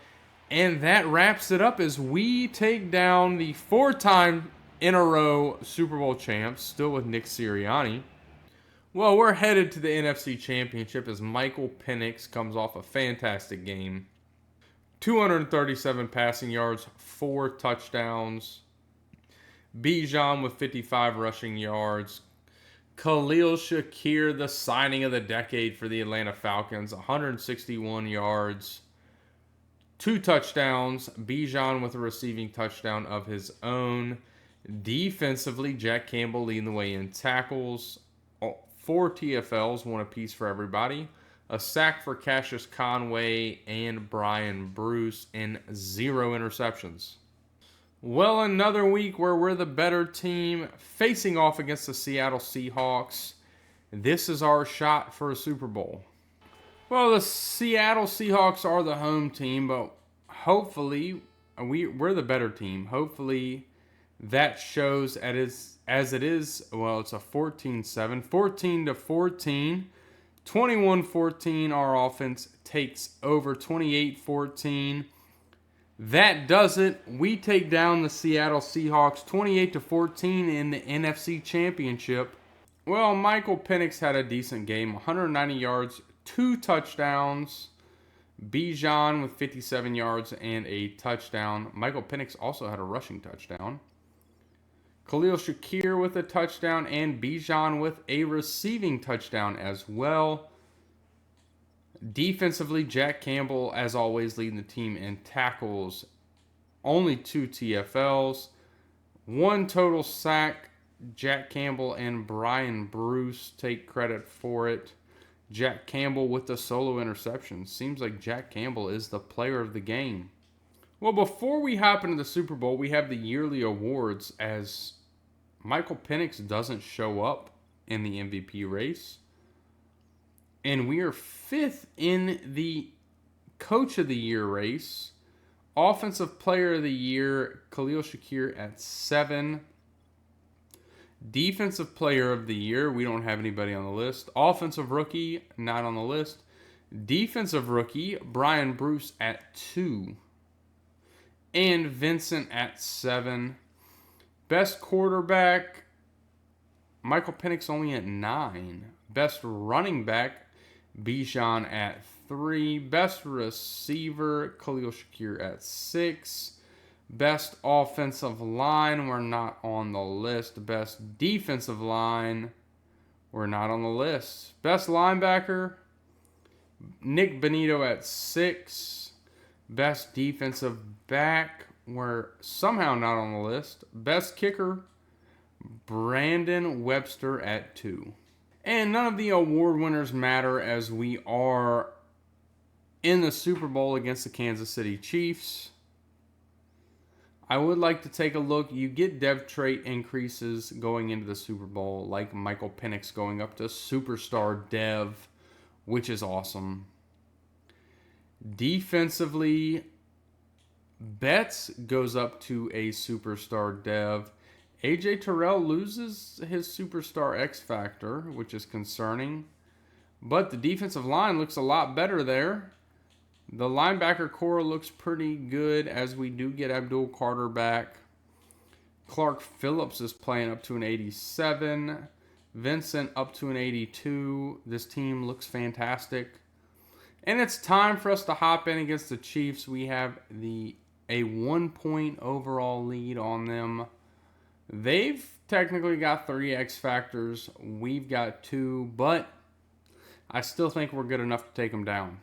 And that wraps it up as we take down the 4-time in a row Super Bowl champs, still with Nick Sirianni. Well, we're headed to the NFC Championship as Michael Penix comes off a fantastic game. 237 passing yards, 4 touchdowns. Bijan with 55 rushing yards. Khalil Shakir, the signing of the decade for the Atlanta Falcons, 161 yards, 2 touchdowns. Bijan with a receiving touchdown of his own. Defensively, Jack Campbell leading the way in tackles. 4 TFLs, 1 apiece for everybody. A sack for Cassius Conway and Brian Bruce, and 0 interceptions. Well, another week where we're the better team facing off against the Seattle Seahawks. This is our shot for a Super Bowl. Well, the Seattle Seahawks are the home team, but hopefully we're the better team. Hopefully that shows as it is. Well, it's a 14-7, 14-14. 21-14, our offense takes over. 28-14. That does it. We take down the Seattle Seahawks 28-14 in the NFC Championship. Well, Michael Penix had a decent game. 190 yards, 2 touchdowns. Bijan with 57 yards and a touchdown. Michael Penix also had a rushing touchdown. Khalil Shakir with a touchdown, and Bijan with a receiving touchdown as well. Defensively, Jack Campbell, as always, leading the team in tackles. Only 2 TFLs. 1 total sack. Jack Campbell and Brian Bruce take credit for it. Jack Campbell with the solo interception. Seems like Jack Campbell is the player of the game. Well, before we hop into the Super Bowl, we have the yearly awards as Michael Penix doesn't show up in the MVP race. And we are 5th in the Coach of the Year race. Offensive Player of the Year, Khalil Shakir at 7. Defensive Player of the Year, we don't have anybody on the list. Offensive Rookie, not on the list. Defensive Rookie, Brian Bruce at 2. And Vincent at 7. Best quarterback, Michael Penix only at 9. Best running back, Bijan at 3. Best receiver, Khalil Shakir at 6. Best offensive line, we're not on the list. Best defensive line, we're not on the list. Best linebacker, Nick Benito at 6. Best defensive back, we're somehow not on the list. Best kicker, Brandon Webster at 2. And none of the award winners matter as we are in the Super Bowl against the Kansas City Chiefs. I would like to take a look. You get dev trait increases going into the Super Bowl, like Michael Penix going up to superstar dev, which is awesome. Defensively, Betts goes up to a superstar dev. AJ Terrell loses his superstar X factor, which is concerning. But the defensive line looks a lot better there. The linebacker core looks pretty good as we do get Abdul Carter back. Clark Phillips is playing up to an 87. Vincent up to an 82. This team looks fantastic. And it's time for us to hop in against the Chiefs. We have a 1-point overall lead on them. They've technically got 3 X factors. We've got 2, but I still think we're good enough to take them down.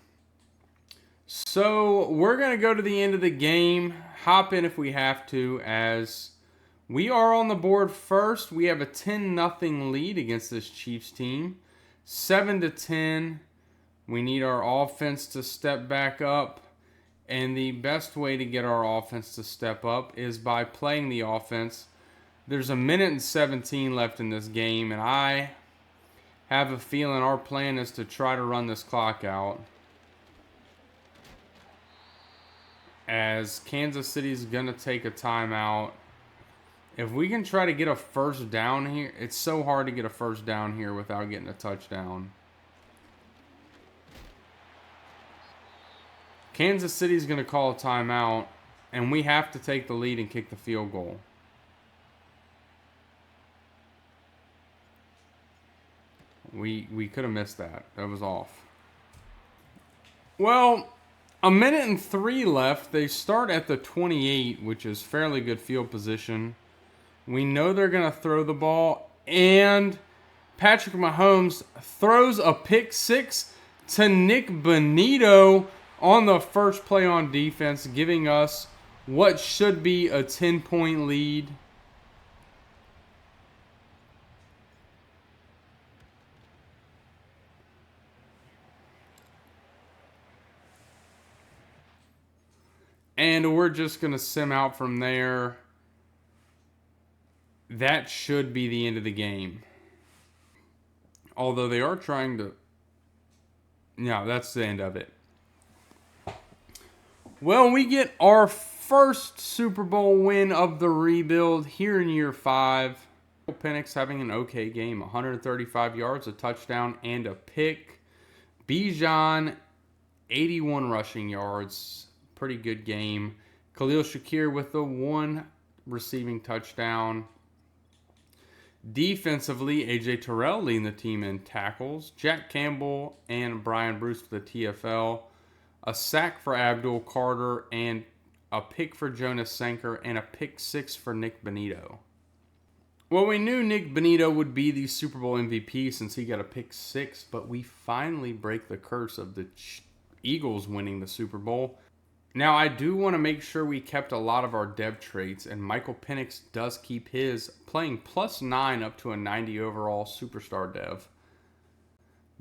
So we're going to go to the end of the game, hop in if we have to, as we are on the board first. We have a 10-0 lead against this Chiefs team. 7-10. We need our offense to step back up. And the best way to get our offense to step up is by playing the offense. There's 1:17 left in this game, and I have a feeling our plan is to try to run this clock out, as Kansas City's going to take a timeout. If we can try to get a first down here, it's so hard to get a first down here without getting a touchdown. Kansas City's going to call a timeout, and we have to take the lead and kick the field goal. We could have missed that. That was off. Well, 1:03 left. They start at the 28, which is fairly good field position. We know they're going to throw the ball, and Patrick Mahomes throws a pick six to Nick Bonito on the first play on defense, giving us what should be a 10-point lead. And we're just going to sim out from there. That should be the end of the game. Although they are trying to... No, that's the end of it. Well, we get our first Super Bowl win of the rebuild here in year 5. Penix having an okay game. 135 yards, a touchdown, and a pick. Bijan, 81 rushing yards. Pretty good game. Khalil Shakir with the 1 receiving touchdown. Defensively, A.J. Terrell leading the team in tackles. Jack Campbell and Brian Bruce for the TFL. A sack for Abdul Carter and a pick for Jonas Sanker and a pick 6 for Nick Bonito. Well, we knew Nick Bonito would be the Super Bowl MVP since he got a pick 6, but we finally break the curse of the Eagles winning the Super Bowl. Now, I do want to make sure we kept a lot of our dev traits, and Michael Penix does keep his, playing +9 up to a 90 overall superstar dev.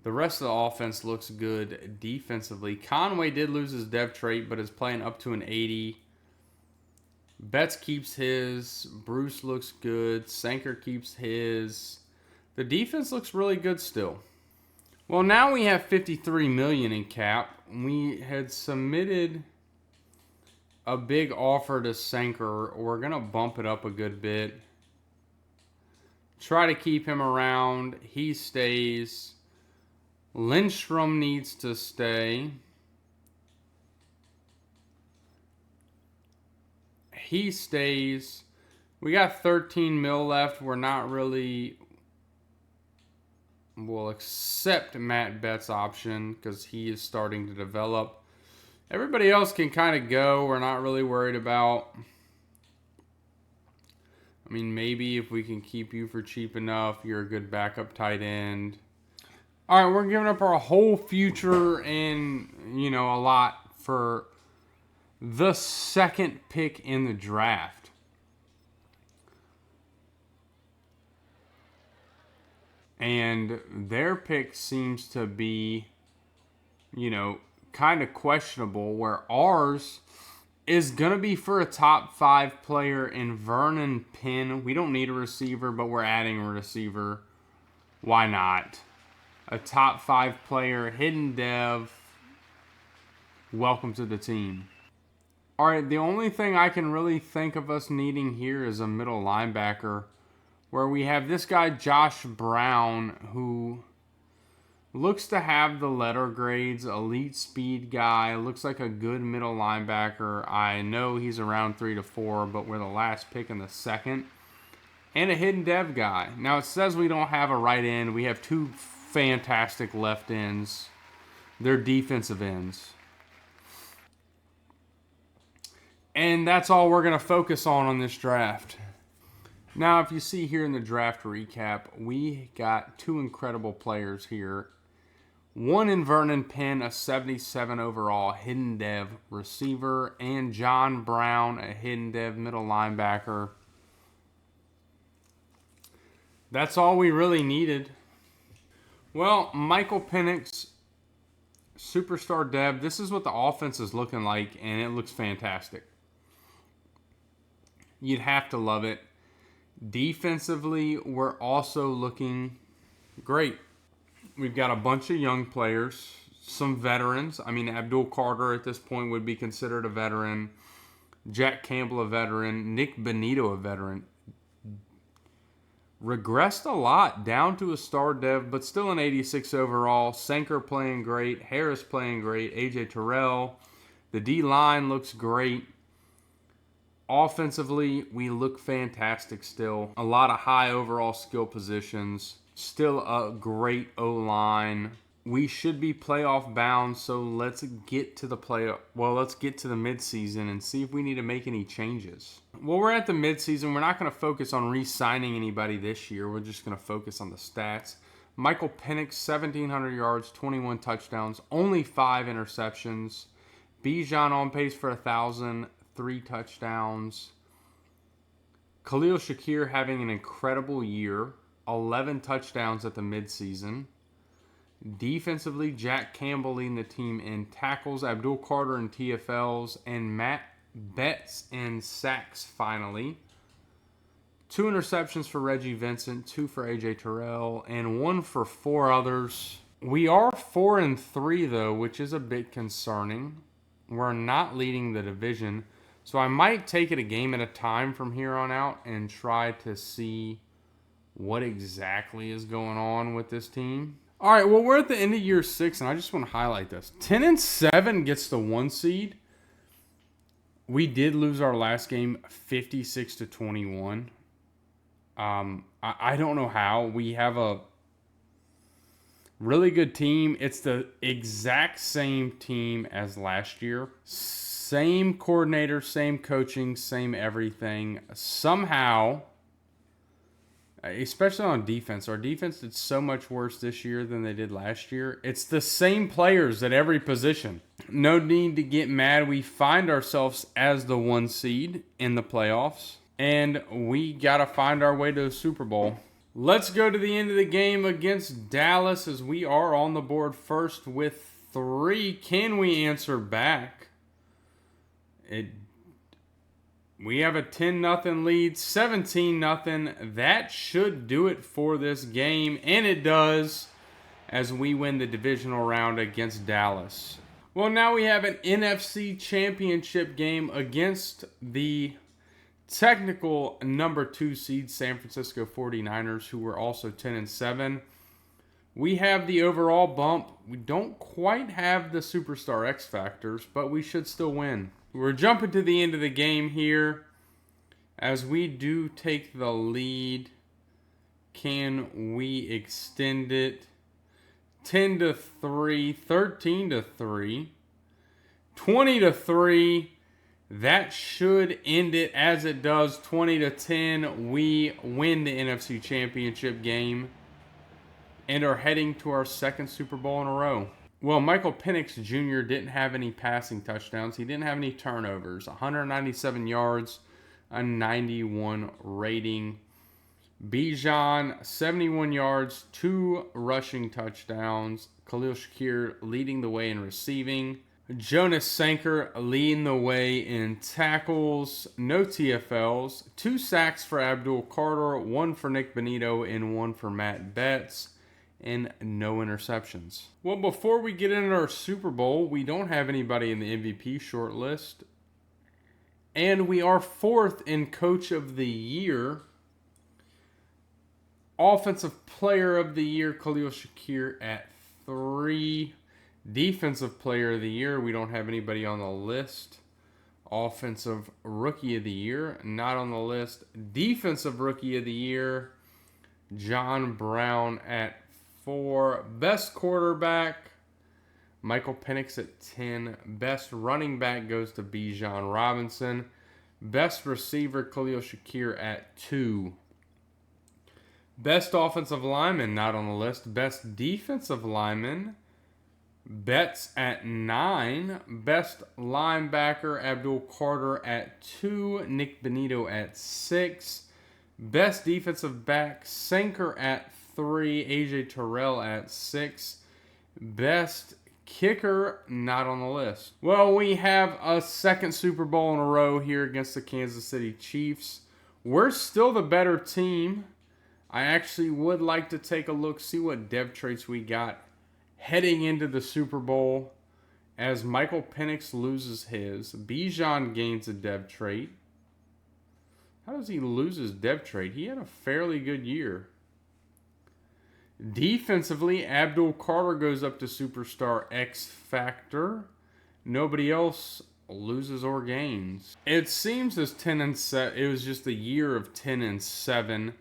The rest of the offense looks good defensively. Conway did lose his dev trait, but is playing up to an 80. Betts keeps his. Bruce looks good. Sanker keeps his. The defense looks really good still. Well, now we have $53 million in cap. We had submitted a big offer to Sanker. We're going to bump it up a good bit. Try to keep him around. He stays. Lindstrom needs to stay. He stays. We got 13 mil left. We're not really... We'll accept Matt Betts' option because he is starting to develop. Everybody else can kind of go. We're not really worried about... I mean, maybe if we can keep you for cheap enough, you're a good backup tight end. All right, we're giving up our whole future and, a lot for the second pick in the draft. And their pick seems to be, kind of questionable, where ours is going to be for a top 5 player in Vernon Penn. We don't need a receiver, but we're adding a receiver. Why not? A top 5 player, hidden dev. Welcome to the team. All right, the only thing I can really think of us needing here is a middle linebacker, where we have this guy, Josh Brown, who looks to have the letter grades, elite speed guy, looks like a good middle linebacker. I know he's around 3 to 4, but we're the last pick in the second. And a hidden dev guy. Now, it says we don't have a right end. We have 2 fantastic left ends. They're defensive ends. And that's all we're going to focus on this draft. Now, if you see here in the draft recap, we got 2 incredible players here. One in Vernon Penn, a 77 overall hidden dev receiver, and John Brown, a hidden dev middle linebacker. That's all we really needed. Well, Michael Penix, superstar dev. This is what the offense is looking like, and it looks fantastic. You'd have to love it. Defensively, we're also looking great. We've got a bunch of young players, some veterans. I mean, Abdul Carter at this point would be considered a veteran. Jack Campbell, a veteran. Nick Benito, a veteran. Regressed a lot, down to a star dev, but still an 86 overall. Sanker playing great. Harris playing great. AJ Terrell. The D-line looks great. Offensively, we look fantastic still. A lot of high overall skill positions. Still a great O-line. We should be playoff bound, so let's get to the let's get to the midseason and see if we need to make any changes. Well, we're at the midseason. We're not going to focus on re-signing anybody this year. We're just going to focus on the stats. Michael Penix, 1,700 yards, 21 touchdowns, only 5 interceptions. Bijan on pace for 1,000, 3 touchdowns. Khalil Shakir having an incredible year. 11 touchdowns at the midseason. Defensively, Jack Campbell leading the team in tackles, Abdul Carter in TFLs, and Matt Betts in sacks finally. 2 interceptions for Reggie Vincent, 2 for AJ Terrell, and 1 for 4 others. We are 4-3 though, which is a bit concerning. We're not leading the division, so I might take it a game at a time from here on out and try to see what exactly is going on with this team. All right, well, we're at the end of year 6, and I just want to highlight this. 10-7 gets the 1 seed. We did lose our last game 56-21. I don't know how. We have a really good team. It's the exact same team as last year. Same coordinator, same coaching, same everything. Somehow, especially on defense, our defense did so much worse this year than they did last year. It's the same players at every position. No need to get mad. We find ourselves as the 1 seed in the playoffs, and we got to find our way to the Super Bowl. Let's go to the end of the game against Dallas as we are on the board first with 3. Can we answer back? We have a 10-0 lead, 17-0. That should do it for this game, and it does as we win the divisional round against Dallas. Well, now we have an NFC Championship game against the technical number 2 seed San Francisco 49ers, who were also 10-7. We have the overall bump. We don't quite have the superstar X factors, but we should still win. We're jumping to the end of the game here as we do take the lead. Can we extend it? 10-3, 13-3, 20-3. That should end it as it does. 20-10. We win the NFC Championship game and are heading to our 2nd Super Bowl in a row. Well, Michael Penix Jr. didn't have any passing touchdowns. He didn't have any turnovers. 197 yards, a 91 rating. Bijan, 71 yards, 2 rushing touchdowns. Khalil Shakir leading the way in receiving. Jonas Sanker leading the way in tackles. No TFLs. 2 sacks for Abdul Carter, 1 for Nick Benito, and 1 for Matt Betts. And no interceptions. Well, before we get into our Super Bowl, we don't have anybody in the MVP shortlist. And we are 4th in Coach of the Year. Offensive Player of the Year, Khalil Shakir at 3. Defensive Player of the Year, we don't have anybody on the list. Offensive Rookie of the Year, not on the list. Defensive Rookie of the Year, John Brown at 4. Best quarterback, Michael Penix at 10. Best running back goes to Bijan Robinson. Best receiver, Khalil Shakir at 2. Best offensive lineman, not on the list. Best defensive lineman, Betts at 9. Best linebacker, Abdul Carter at 2. Nick Benito at 6. Best defensive back, Sanker at 3. AJ Terrell at 6. Best kicker, not on the list. Well, we have a second Super Bowl in a row here against the Kansas City Chiefs. We're still the better team. I actually would like to take a look, see what depth traits we got heading into the Super Bowl as Michael Penix loses his. Bijan gains a depth trait. How does he lose his depth trait? He had a fairly good year. Defensively, Abdul Carter goes up to Superstar X Factor. Nobody else loses or gains. It seems as 10-7, it was just a year of 10-7.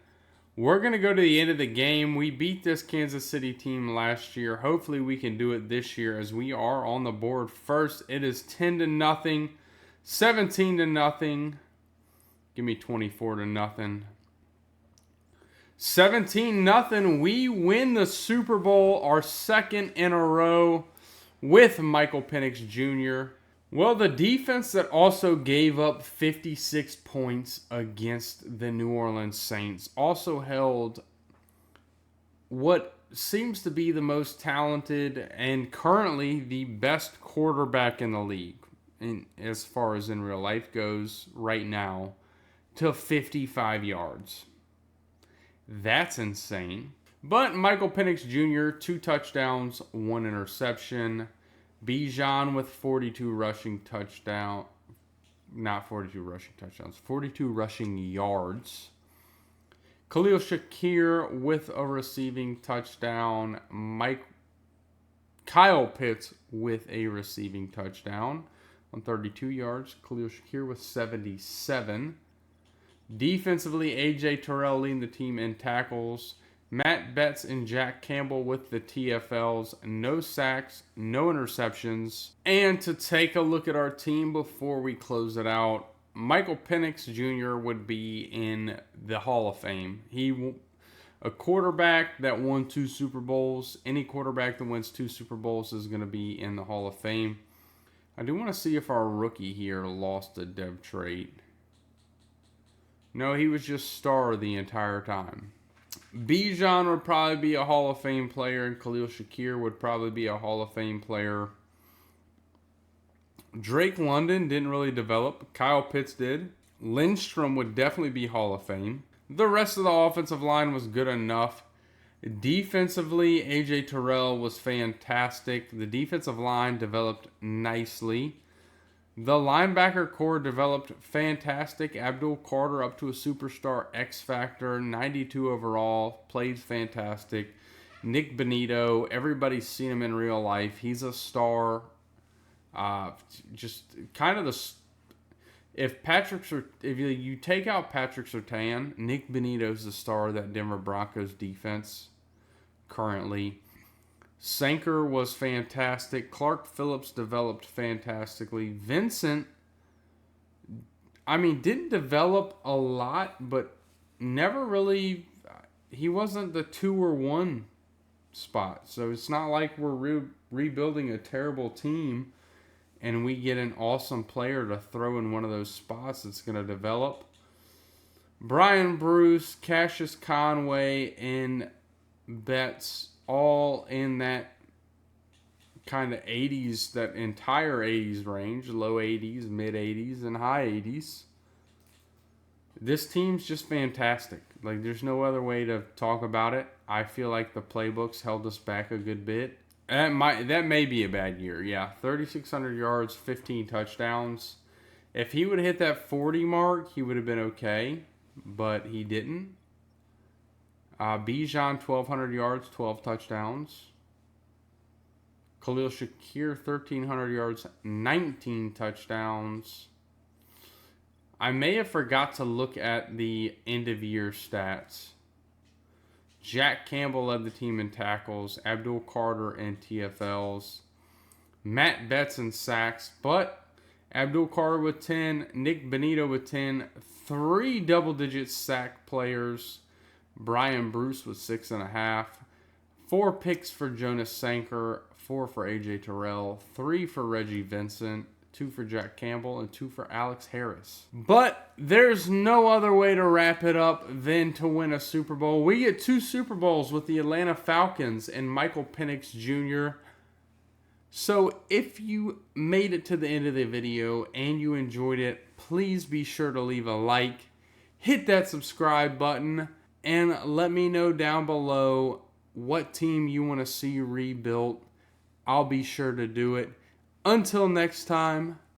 We're going to go to the end of the game. We beat this Kansas City team last year. Hopefully we can do it this year as we are on the board first. It is 10-0, 17-0. Give me 24-0. 17-0. We win the Super Bowl, our second in a row with Michael Penix Jr. Well, the defense that also gave up 56 points against the New Orleans Saints also held what seems to be the most talented and currently the best quarterback in the league, as far as in real life goes right now, to 55 yards. That's insane. But Michael Penix Jr., 2 touchdowns, 1 interception. Bijan with 42 rushing touchdowns. Not 42 rushing touchdowns. 42 rushing yards. Khalil Shakir with a receiving touchdown. Kyle Pitts with a receiving touchdown on 32 yards. Khalil Shakir with 77. Defensively, AJ Terrell leading the team in tackles. Matt Betts and Jack Campbell with the TFLs. No sacks, no interceptions. And to take a look at our team before we close it out, Michael Penix Jr. would be in the Hall of Fame. A quarterback that won 2 Super Bowls. Any quarterback that wins 2 Super Bowls is going to be in the Hall of Fame. I do want to see if our rookie here lost a dev trait. No, he was just star the entire time. Bijan would probably be a Hall of Fame player, and Khalil Shakir would probably be a Hall of Fame player. Drake London didn't really develop. Kyle Pitts did. Lindstrom would definitely be Hall of Fame. The rest of the offensive line was good enough. Defensively, AJ Terrell was fantastic. The defensive line developed nicely. The linebacker core developed fantastic. Abdul Carter up to a superstar X Factor, 92 overall, played fantastic. Nick Benito, everybody's seen him in real life. He's a star. Just kind of if you take out Patrick Surtain, Nick Benito's the star of that Denver Broncos defense currently. Sanker was fantastic. Clark Phillips developed fantastically. Vincent, didn't develop a lot, but never really, he wasn't the 2 or 1 spot. So it's not like we're rebuilding a terrible team and we get an awesome player to throw in one of those spots that's going to develop. Brian Bruce, Cassius Conway, and Betts, all in that kind of 80s, that entire 80s range, low 80s, mid 80s, and high 80s. This team's just fantastic. Like, there's no other way to talk about it. I feel like the playbooks held us back a good bit. That may be a bad year, yeah. 3,600 yards, 15 touchdowns. If he would have hit that 40 mark, he would have been okay, but he didn't. Bijan, 1,200 yards, 12 touchdowns. Khalil Shakir, 1,300 yards, 19 touchdowns. I may have forgot to look at the end-of-year stats. Jack Campbell led the team in tackles. Abdul Carter in TFLs. Matt Betts in sacks, but Abdul Carter with 10. Nick Benito with 10. 3 double-digit sack players. Brian Bruce with 6.5. 4 picks for Jonas Sanker. 4 for AJ Terrell, 3 for Reggie Vincent, 2 for Jack Campbell, and 2 for Alex Harris. But there's no other way to wrap it up than to win a Super Bowl. We get 2 Super Bowls with the Atlanta Falcons and Michael Penix Jr. So if you made it to the end of the video and you enjoyed it, please be sure to leave a like, hit that subscribe button, and let me know down below what team you want to see rebuilt. I'll be sure to do it. Until next time,